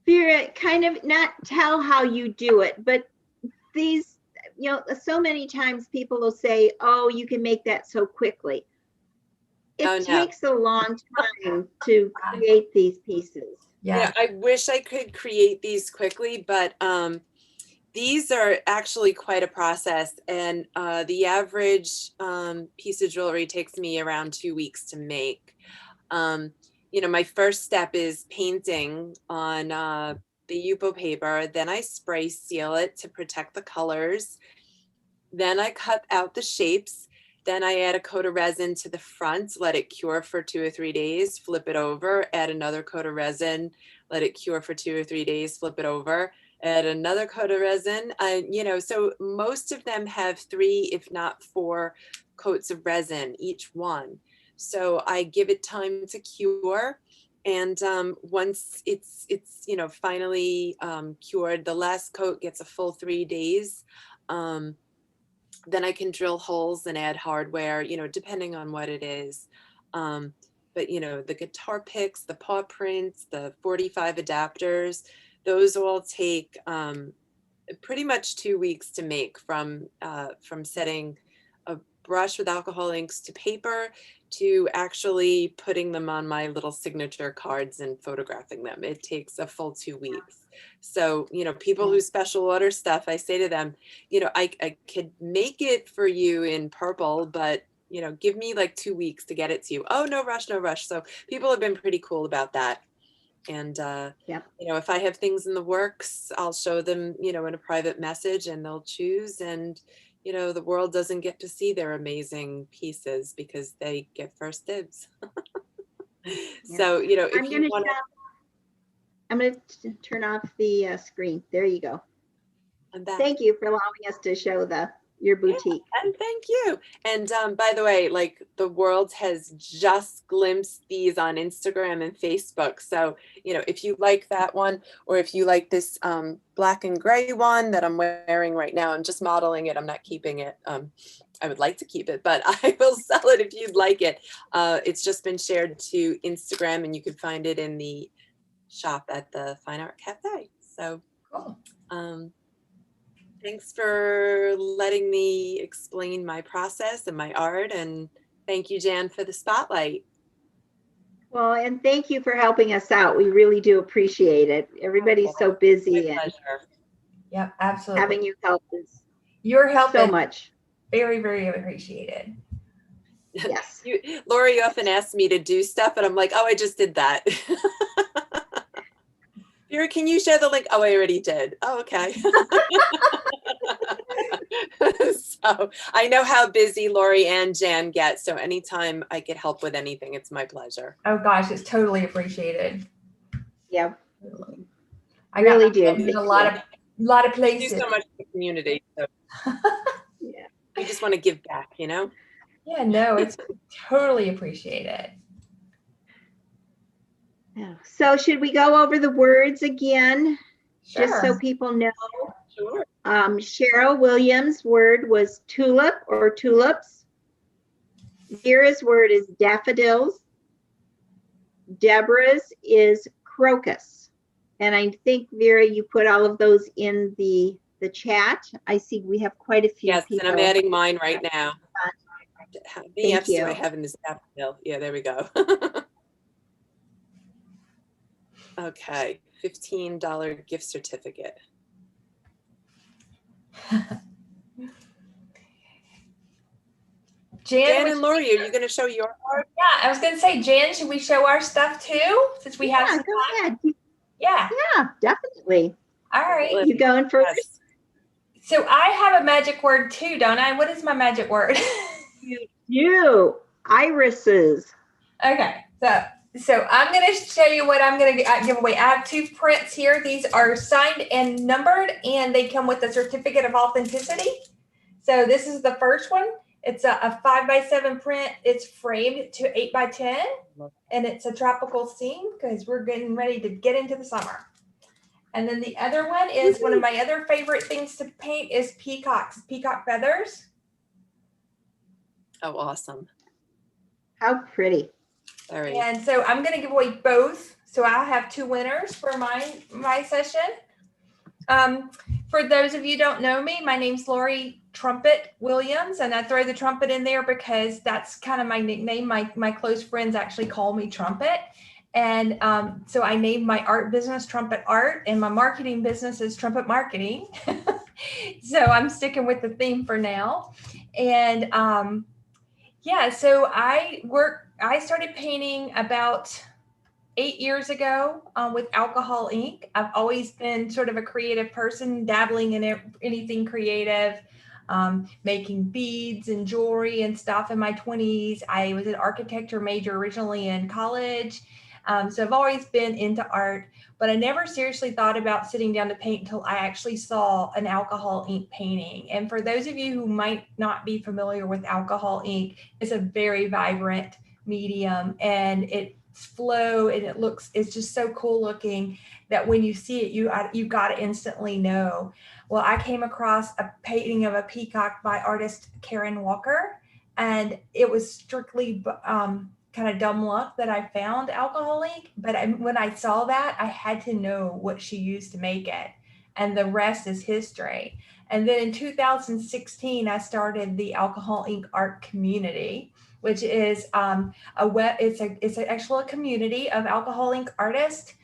Vera, kind of not tell how you do it, but these, you know, so many times people will say, oh, you can make that so quickly. It Oh, no. takes a long time to create these pieces. Yeah. I wish I could create these quickly, but these are actually quite a process. And the average piece of jewelry takes me around 2 weeks to make. You know, my first step is painting on the Yupo paper. Then I spray seal it to protect the colors. Then I cut out the shapes. Then I add a coat of resin to the front, let it cure for 2 or 3 days, flip it over, add another coat of resin, let it cure for 2 or 3 days, flip it over, add another coat of resin. You know, so most of them have 3, if not 4 coats of resin, each one. So I give it time to cure. And once it's, you know, finally cured, the last coat gets a full 3 days. Then I can drill holes and add hardware, you know, depending on what it is. But, you know, the guitar picks, the paw prints, the 45 adapters, those all take pretty much 2 weeks to make from setting a brush with alcohol inks to paper to actually putting them on my little signature cards and photographing them. It takes a full 2 weeks. So, you know, people who special order stuff, I say to them, you know, I could make it for you in purple, but, you know, give me like 2 weeks to get it to you. Oh, no rush, no rush. So people have been pretty cool about that. And, you know, if I have things in the works, I'll show them, you know, in a private message and they'll choose. And, you know, the world doesn't get to see their amazing pieces because they get first dibs. So, you know, if you want to. I'm going to turn off the screen. There you go. I'm back. Thank you for allowing us to show your boutique. Yeah, and thank you. And by the way, like the world has just glimpsed these on Instagram and Facebook. So, you know, if you like that one, or if you like this black and gray one that I'm wearing right now, I'm just modeling it. I'm not keeping it. I would like to keep it, but I will sell it if you'd like it. It's just been shared to Instagram and you can find it in the shop at the Fine Art Cafe. So, Cool. Thanks for letting me explain my process and my art. And thank you, Jan, for the spotlight. Well, and thank you for helping us out. We really do appreciate it. Everybody's so busy, and Yep, absolutely. having you help is Your help so is much. very, very appreciated. Yes. Lori often asks me to do stuff, and I'm like, oh, I just did that. Vera, can you share the link? Oh, I already did. Oh, okay. So I know how busy Lori and Jan get. So anytime I get help with anything, it's my pleasure. Oh gosh, it's totally appreciated. Yeah. I really do. In a lot of places. You do so much for the community. So Yeah. we just want to give back, you know? Yeah, no, it's totally appreciated. Yeah. So should we go over the words again, Sure. just so people know? Sure. Cheryl Williams' word was tulip or tulips. Vera's word is daffodils. Deborah's is crocus. And I think, Vera, you put all of those in the chat. I see we have quite a few people. Yes, and I'm adding mine right now. How many Thank F's do I you. have in this daffodil? Yeah, there we go. Okay, $15 gift certificate. Jan and Lori, are you going to show your art? Yeah, I was going to say, Jan, should we show our stuff too? Since we have some go time? ahead. Yeah. Yeah, definitely. All right. You going first? Yes. So I have a magic word too, don't I? What is my magic word? You, irises. Okay, so I'm going to show you what I'm going to give away. I have 2 prints here. These are signed and numbered, and they come with a certificate of authenticity. So this is the first one, It's a 5x7 print. It's framed to 8x10, and it's a tropical scene because we're getting ready to get into the summer. And then the other one is one of my other favorite things to paint is peacock feathers. Oh, awesome. How pretty. Very. And so I'm going to give away both. So I'll have 2 winners for my session. For those of you who don't know me, my name's Lori Trumpet Williams, and I throw the trumpet in there because that's kind of my nickname. My close friends actually call me Trumpet. And so I named my art business Trumpet Art, and my marketing business is Trumpet Marketing. So I'm sticking with the theme for now. And yeah, so I started painting about 8 years ago with alcohol ink. I've always been sort of a creative person, dabbling in anything creative, making beads and jewelry and stuff in my 20s. I was an architecture major originally in college. So I've always been into art, but I never seriously thought about sitting down to paint until I actually saw an alcohol ink painting. And for those of you who might not be familiar with alcohol ink, it's a very vibrant medium, and its flow and it's just so cool looking that when you see it, you got to instantly know. Well, I came across a painting of a peacock by artist Karen Walker, and it was strictly kind of dumb luck that I found alcohol ink. But when I saw that, I had to know what she used to make it, and the rest is history. And then in 2016, I started the Alcohol Ink Art Community, which is it's actually a community of alcohol ink artists.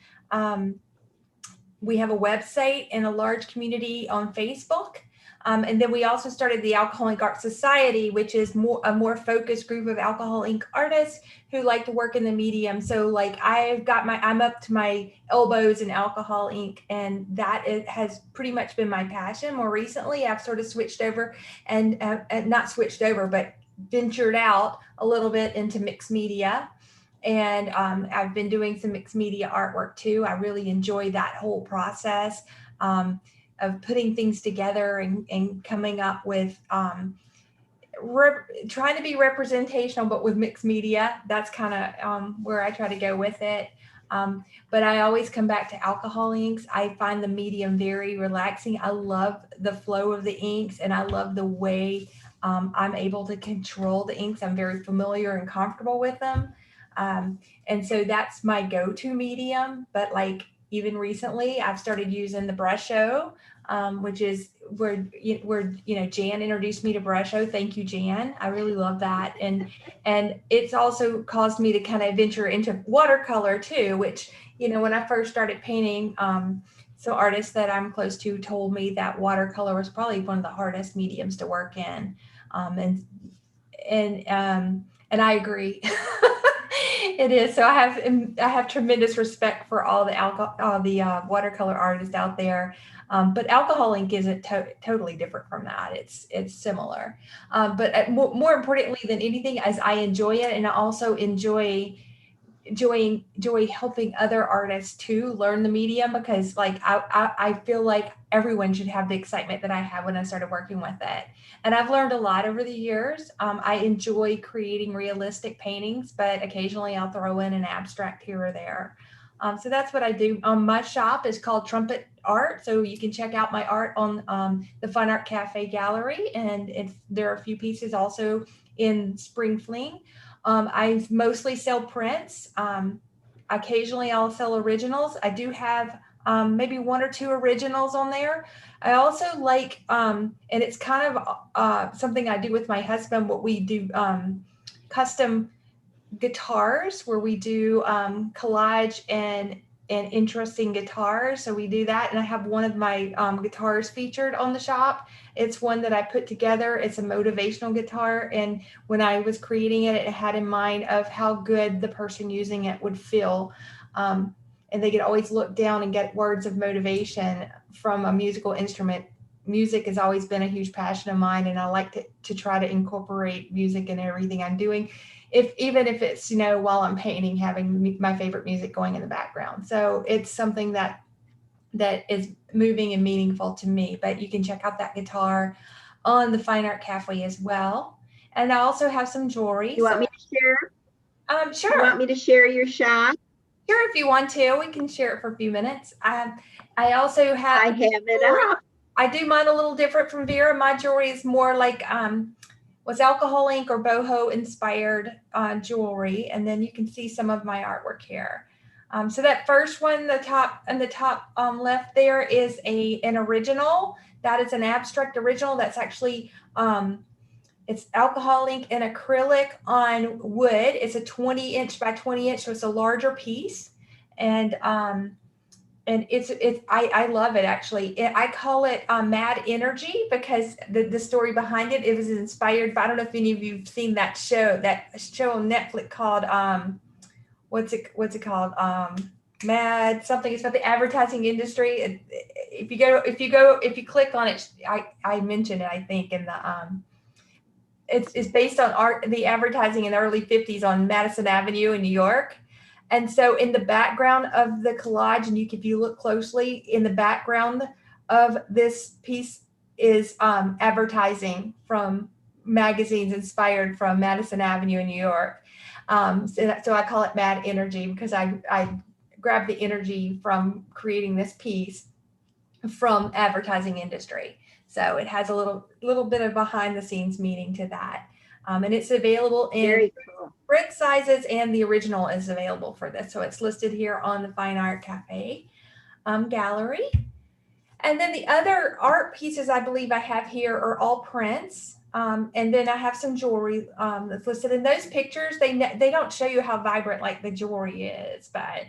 We have a website and a large community on Facebook. And then we also started the Alcohol Ink Art Society, which is a more focused group of alcohol ink artists who like to work in the medium. So like I'm up to my elbows in alcohol ink, and that has pretty much been my passion. More recently, I've sort of switched over and not switched over, but ventured out a little bit into mixed media. And I've been doing some mixed media artwork too. I really enjoy that whole process of putting things together and coming up with trying to be representational, but with mixed media. That's kind of where I try to go with it. But I always come back to alcohol inks. I find the medium very relaxing. I love the flow of the inks, and I love the way I'm able to control the inks. I'm very familiar and comfortable with them. And so that's my go-to medium. But like even recently, I've started using the Brusho, which is where Jan introduced me to Brusho. Thank you, Jan. I really love that. And it's also caused me to kind of venture into watercolor too, which, when I first started painting, some artists that I'm close to told me that watercolor was probably one of the hardest mediums to work in. And I agree. It is. So I have tremendous respect for all the watercolor artists out there. But alcohol ink isn't totally different from that. It's similar. But more importantly than anything, as I enjoy it, and I also enjoy helping other artists to learn the medium, because like I feel like everyone should have the excitement that I had when I started working with it. And I've learned a lot over the years. I enjoy creating realistic paintings, but occasionally I'll throw in an abstract here or there. So that's what I do. My shop is called Trumpet Art. So you can check out my art on the Fun Art Cafe Gallery. And there are a few pieces also in Spring Fling. I mostly sell prints. Occasionally I'll sell originals. I do have maybe 1 or 2 originals on there. I also like, and it's kind of something I do with my husband, what we do custom guitars, where we do collage and interesting guitars. So we do that. And I have one of my guitars featured on the shop. It's one that I put together. It's a motivational guitar. And when I was creating it, it had in mind of how good the person using it would feel. And they could always look down and get words of motivation from a musical instrument. Music has always been a huge passion of mine, and I like to try to incorporate music in everything I'm doing. Even if it's, while I'm painting, having my favorite music going in the background. So it's something that is moving and meaningful to me. But you can check out that guitar on the Fine Art Cafe as well. And I also have some jewelry. You want me to share? You Sure. want me to share your shot? Sure, if you want to, we can share it for a few minutes. I also have. I have it up. I do mine a little different from Vera. My jewelry is more like was alcohol ink or boho inspired jewelry, and then you can see some of my artwork here. So that first one, the top left there is an original. That is an abstract original. That's actually it's alcohol ink and acrylic on wood. It's a 20-inch by 20-inch, so it's a larger piece. And I love it actually. I call it Mad Energy because the story behind it was inspired by, I don't know if any of you've seen that show on Netflix called what's it called? Mad something. It's about the advertising industry. If you click on it, I mentioned it, I think, in the it's based on the advertising in the early 50s on Madison Avenue in New York. And so in the background of the collage, and if you look closely, in the background of this piece is advertising from magazines inspired from Madison Avenue in New York. So I call it Mad Energy because I grabbed the energy from creating this piece from advertising industry. So it has a little bit of behind the scenes meaning to that. And it's available in print sizes, and the original is available for this. So it's listed here on the Fine Art Cafe gallery. And then the other art pieces I believe I have here are all prints. And then I have some jewelry that's listed. In those pictures, they don't show you how vibrant like the jewelry is, but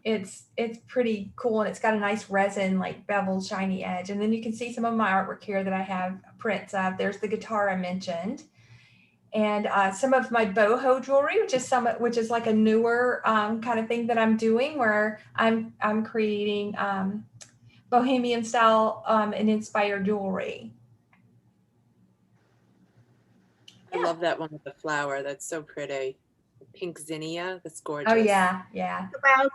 it's pretty cool, and it's got a nice resin like beveled shiny edge. And then you can see some of my artwork here that I have prints of. There's the guitar I mentioned, and some of my boho jewelry, which is like a newer kind of thing that I'm doing, where I'm creating bohemian style and inspired jewelry. I love that one with the flower. That's so pretty. Pink zinnia. That's gorgeous. Oh yeah. About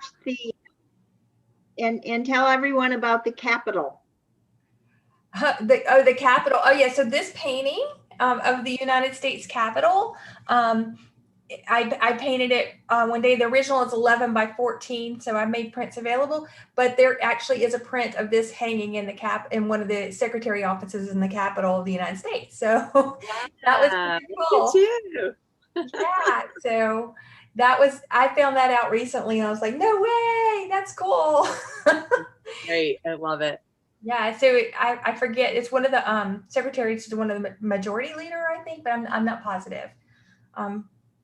and tell everyone about the Capitol. The Capitol. Oh yeah. So this painting of the United States Capitol, I painted it one day. The original is 11 by 14, so I made prints available. But there actually is a print of this hanging in one of the secretary offices in the Capitol of the United States. So that was pretty cool. Look at you. Yeah. So I found that out recently, and I was like, no way, that's cool. Great, I love it. Yeah, so I forget, it's one of the secretaries to one of the majority leader, I think, but I'm not positive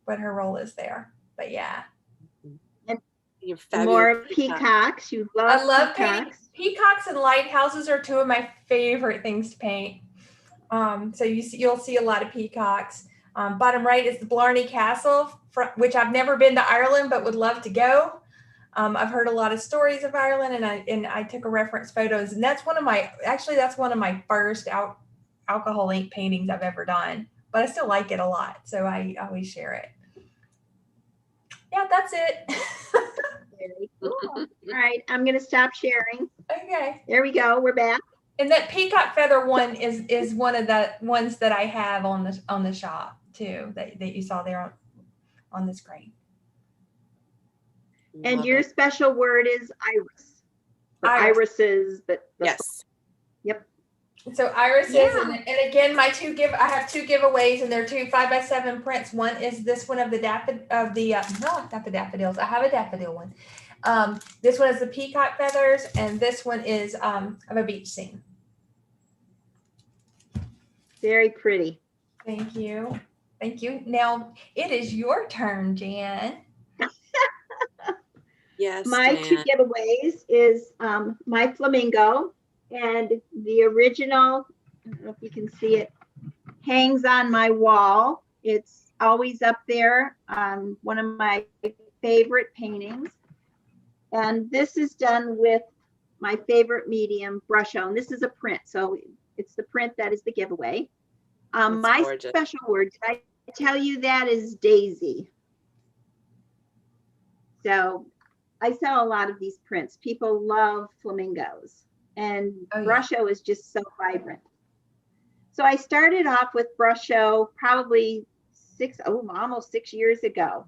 what her role is there. But yeah. And more peacocks. You love I love peacocks. painting. Peacocks and lighthouses are two of my favorite things to paint. So you'll see a lot of peacocks. Bottom right is the Blarney Castle, which I've never been to Ireland, but would love to go. I've heard a lot of stories of Ireland, and I took a reference photos, and that's one of my first alcohol ink paintings I've ever done, but I still like it a lot. So I always share it. Yeah, that's it. Very cool. All right, I'm going to stop sharing. Okay. There we go. We're back. And that peacock feather one is one of the ones that I have on the shop too, that you saw there on the screen. And your special word is iris. Irises, but yes. Yep. So irises, and again, I have two giveaways, and they're 2 5x7 prints. One is this one of the not the daffodils. I have a daffodil one. This one is the peacock feathers, and this one is of a beach scene. Very pretty. Thank you. Thank you. Now it is your turn, Jan. Yes. My Jan. 2 giveaways is my flamingo, and the original, I don't know if you can see it, hangs on my wall. It's always up there. One of my favorite paintings. And this is done with my favorite medium, Brusho. And this is a print. So it's the print that is the giveaway. My gorgeous. Special word, did I tell you that, is daisy. So I sell a lot of these prints. People love flamingos. And Brusho is just so vibrant. So I started off with brush show probably almost 6 years ago.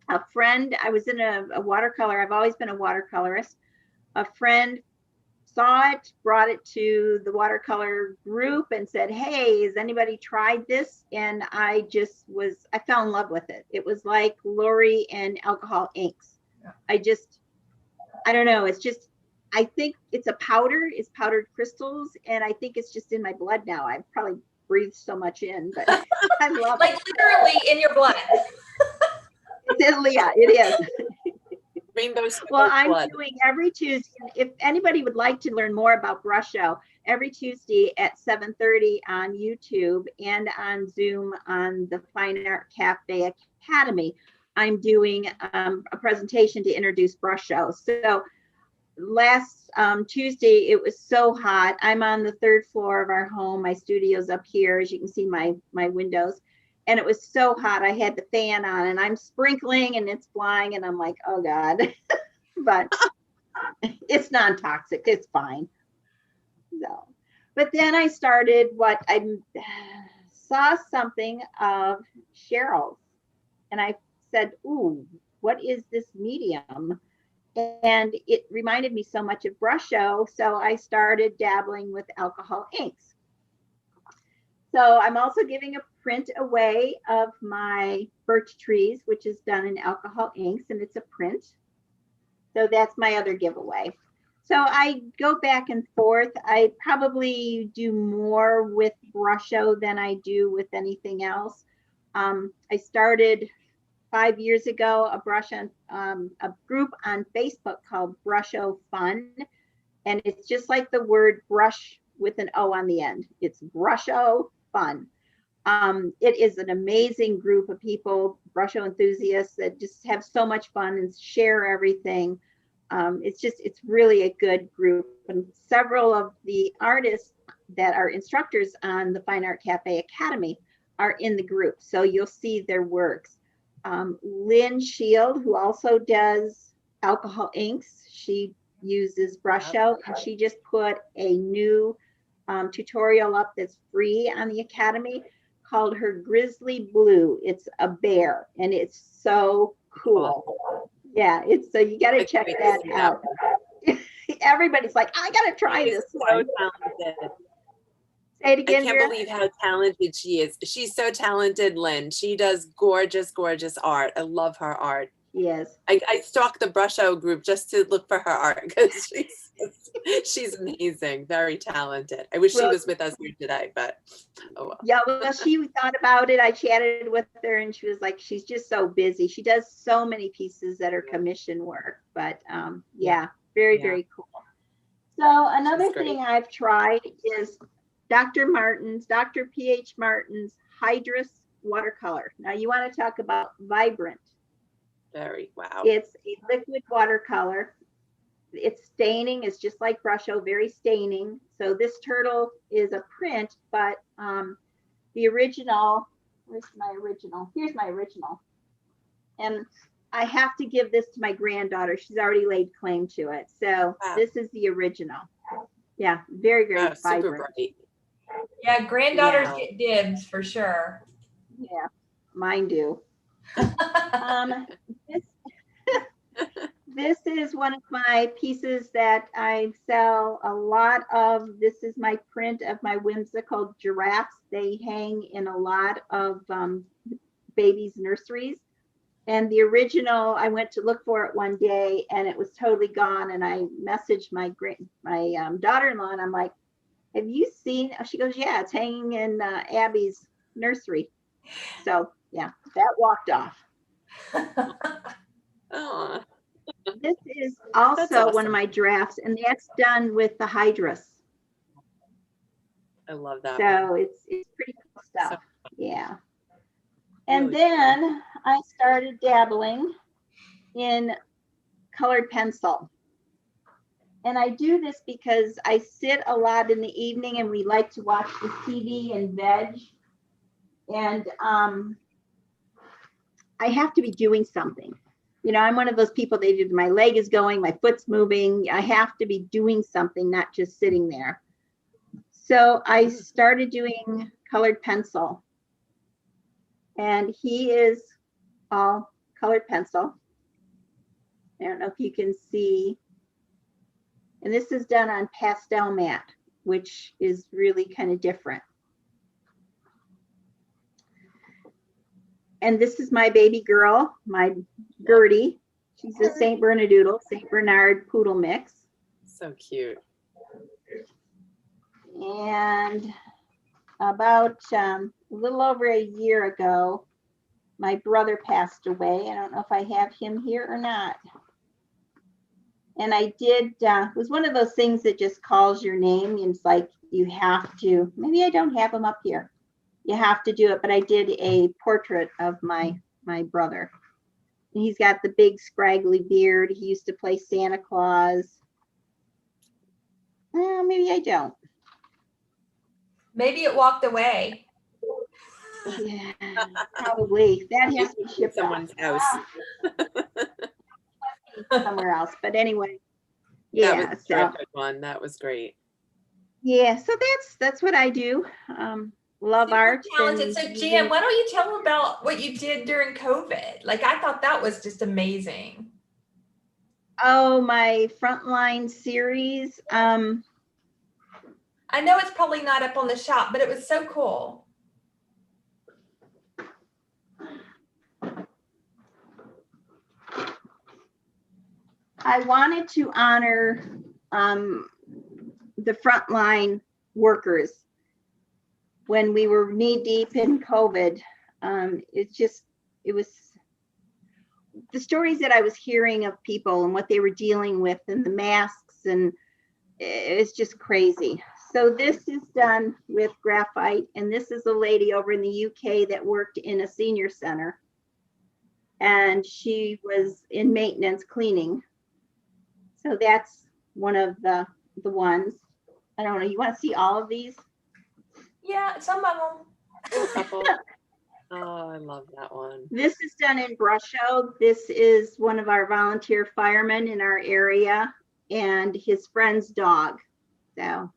A friend, I was in a watercolor. I've always been a watercolorist. A friend saw it, brought it to the watercolor group and said, hey, has anybody tried this? And I fell in love with it. It was like Lori and alcohol inks. Yeah. I don't know. I think it's a powder, it's powdered crystals. And I think it's just in my blood now. I've probably breathed so much in, but I love like it. literally in your blood. Yeah, it is. Rainbows. Well, I'm doing every Tuesday. If anybody would like to learn more about brush show, every Tuesday at 7:30 on YouTube and on Zoom on the Fine Art Cafe Academy, I'm doing a presentation to introduce brush show. So last Tuesday, it was so hot. I'm on the 3rd floor of our home. My studio's up here, as you can see my windows. And it was so hot, I had the fan on and I'm sprinkling and it's flying and I'm like, oh God, but it's non-toxic, it's fine. So, but then I started saw something of Cheryl's and I said, ooh, what is this medium? And it reminded me so much of brush show. So I started dabbling with alcohol inks. So I'm also giving a print away of my birch trees, which is done in alcohol inks, and it's a print. So that's my other giveaway. So I go back and forth. I probably do more with brush show than I do with anything else. I started 5 years ago a group on Facebook called Brush show Fun, and it's just like the word brush with an O on the end. It's Brush show Fun. It is an amazing group of people, brush show enthusiasts that just have so much fun and share everything. It's really a good group. And several of the artists that are instructors on the Fine Art Cafe Academy are in the group. So you'll see their works. Lynn Shield, who also does alcohol inks, she uses brush show and she just put a new tutorial up that's free on the Academy called her Grizzly Blue. It's a bear and it's so cool. Yeah, so you got to check that out. Everybody's like, I got to try this one. Talented. Say it again. I can't believe how talented she is. She's so talented, Lynn. She does gorgeous, gorgeous art. I love her art. Yes. I stalk the brush show group just to look for her art because she's amazing, very talented. I wish she was with us here today, but oh well. Yeah, well, she thought about it. I chatted with her and she was like, she's just so busy. She does so many pieces that are commission work, but yeah, very cool. So another thing I've tried is Dr. P.H. Martin's Hydrus watercolor. Now you want to talk about vibrant. Very, wow. It's a liquid watercolor. Its staining is just like brush show, very staining. So this turtle is a print, but the original, where's my original? Here's my original. And I have to give this to my granddaughter. She's already laid claim to it. So This is the original. Yeah, very vibrant. Super bright. Yeah, granddaughters get dibs for sure. Yeah, mine do. This is one of my pieces that I sell a lot of. This is my print of my whimsical giraffes. They hang in a lot of babies' nurseries. And the original, I went to look for it one day and it was totally gone. And I messaged my daughter-in-law and I'm like, have you seen? She goes, yeah, it's hanging in Abby's nursery. So yeah, that walked off. Oh. This is also awesome. One of my drafts, and that's done with the Hydrus. I love that. So it's pretty cool stuff. Yeah. And then I started dabbling in colored pencil. And I do this because I sit a lot in the evening and we like to watch the TV and veg. And I have to be doing something. You know, I'm one of those people that my leg is going, my foot's moving. I have to be doing something, not just sitting there. So I started doing colored pencil, and he is all colored pencil. I don't know if you can see. And this is done on pastel mat, which is really kind of different. And this is my baby girl, my Gertie. She's a St. Bernadoodle, St. Bernard poodle mix. So cute. And about a little over a year ago, my brother passed away. I don't know if I have him here or not. And I did, it was one of those things that just calls your name. It's like you have to, maybe I don't have him up here. You have to do it, but I did a portrait of my brother. And he's got the big scraggly beard. He used to play Santa Claus. Well, maybe I don't. Maybe it walked away. Yeah, probably. That has to be shipped Someone's off house. somewhere else. But anyway, That yeah. was a So terrific one. That was great. yeah, so that's what I do. Love Super art. talented. So Jan, why don't you tell them about what you did during COVID? Like, I thought that was just amazing. Oh, my Frontline series. I know it's probably not up on the shop, but it was so cool. I wanted to honor the frontline workers when we were knee deep in COVID. It was the stories that I was hearing of people and what they were dealing with and the masks, and it's just crazy. So this is done with graphite, and this is a lady over in the UK that worked in a senior center, and she was in maintenance cleaning. So that's one of the ones. I don't know, you want to see all of these? Yeah, some of them. A couple. Oh, I love that one. This is done in Brusho. This is one of our volunteer firemen in our area and his friend's dog. So,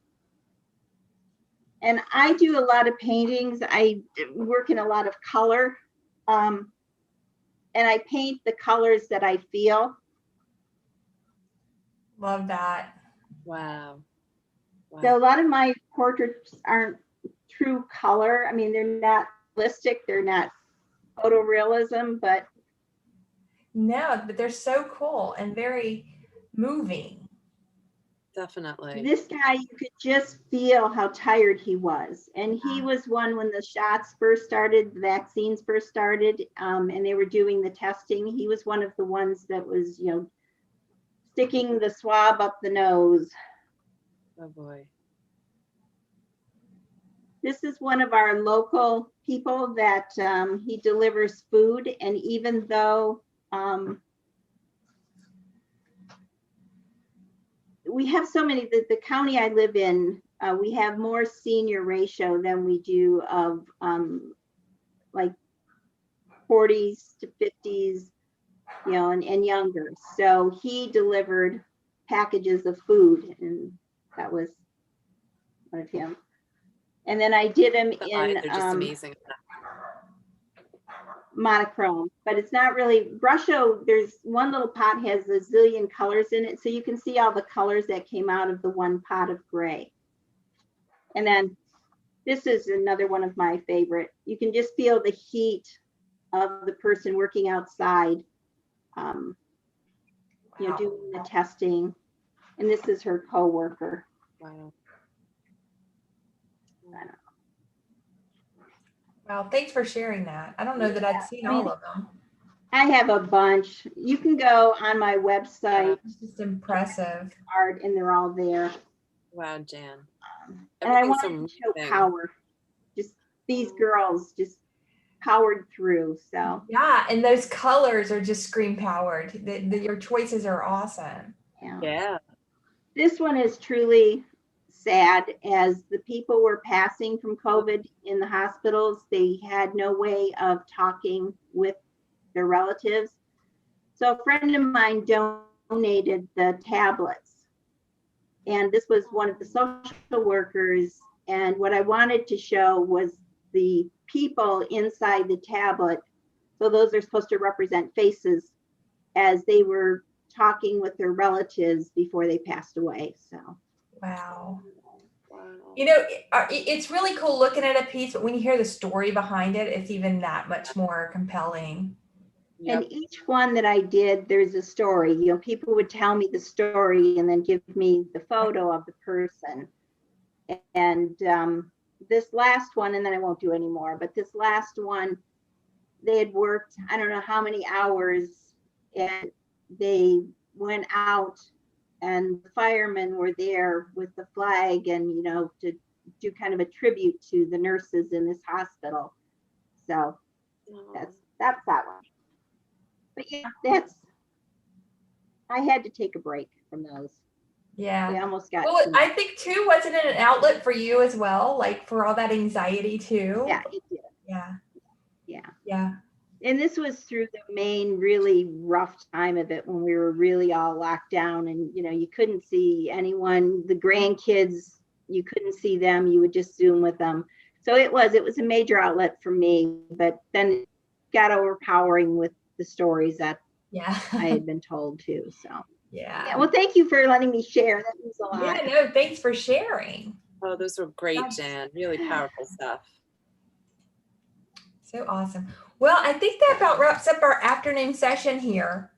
and I do a lot of paintings. I work in a lot of color, and I paint the colors that I feel. Love that. Wow. Wow. So a lot of my portraits aren't true color. I mean, they're not realistic. They're not photorealism, but No, but they're so cool and very moving. Definitely. this guy, you could just feel how tired he was. And he was one when the shots first started, the vaccines first started, and they were doing the testing. He was one of the ones that was, sticking the swab up the nose. Oh boy. This is one of our local people that he delivers food. And even though we have so many, the county I live in, we have more senior ratio than we do of like 40s to 50s, and younger. So he delivered packages of food, and that was one of him. And then I did him in They're just amazing. monochrome, but it's not really Brusho. There's one little pot has a zillion colors in it, so you can see all the colors that came out of the one pot of gray. And then this is another one of my favorite. You can just feel the heat of the person working outside, doing the testing. And this is her co-worker. Wow. Wow, thanks for sharing that. I don't know that I'd seen all of them. I have a bunch. You can go on my website. It's just impressive. Art, and they're all there. Wow, Jan. And I Everything's wanted to show moving. power. Just these girls just powered through. So Yeah, and those colors are just scream powered. Your choices are awesome. Yeah. This one is truly sad. As the people were passing from COVID in the hospitals, they had no way of talking with their relatives. So a friend of mine donated the tablets. And this was one of the social workers And what I wanted to show was the people inside the tablet. So those are supposed to represent faces as they were talking with their relatives before they passed away. So, Wow. Wow. You know, it's really cool looking at a piece, but when you hear the story behind it, it's even that much more compelling. Yep. and each one that I did, there's a story. You know, people would tell me the story and then give me the photo of the person. And this last one, and then I won't do any more, but this last one, they had worked, I don't know how many hours, and they went out and the firemen were there with the flag and, you know, to do kind of a tribute to the nurses in this hospital. So that's that one. But yeah, I had to take a break from those. Yeah. They almost got Well, too much. I think too, wasn't it an outlet for you as well? Like for all that anxiety too? Yeah, it did. Yeah. Yeah. Yeah. And this was through the main really rough time of it when we were really all locked down and, you know, you couldn't see anyone, the grandkids, you couldn't see them, you would just Zoom with them. So it was a major outlet for me, but then it got overpowering with the stories that Yeah. I had been told too. So Yeah. well, thank you for letting me share. That means a lot. Yeah, no, thanks for sharing. Oh, those were great, Nice. Jan. Really powerful stuff. So awesome. Well, I think that about wraps up our afternoon session here.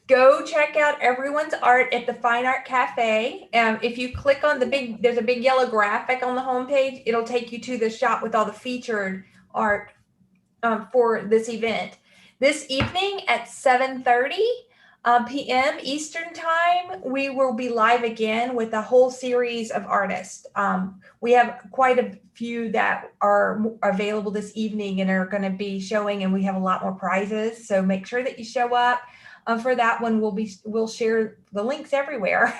Go check out everyone's art at the Fine Art Cafe. If you click on there's a big yellow graphic on the homepage. It'll take you to the shop with all the featured art for this event. This evening at 7:30 p.m. Eastern Time, we will be live again with a whole series of artists. We have quite a few that are available this evening and are going to be showing, and we have a lot more prizes. So make sure that you show up. For that one, we'll share the links everywhere.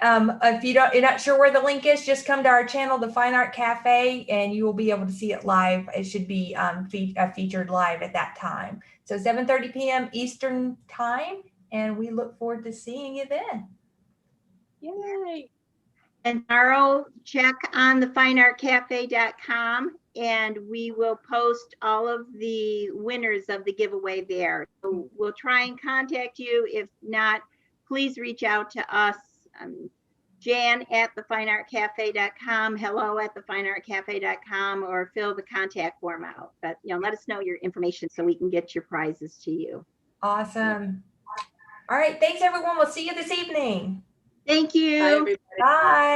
If you're not sure where the link is, just come to our channel, the Fine Art Cafe, and you will be able to see it live. It should be featured live at that time. So 7:30 p.m. Eastern Time, and we look forward to seeing you then. Yay. And tomorrow, check on the fineartcafe.com and we will post all of the winners of the giveaway there. So we'll try and contact you. If not, please reach out to us. Jan at thefineartcafe.com, hello at thefineartcafe.com, or fill the contact form out. But, you know, let us know your information so we can get your prizes to you. Awesome. All right. Thanks, everyone. We'll see you this evening. Thank you. Bye, everybody. Bye.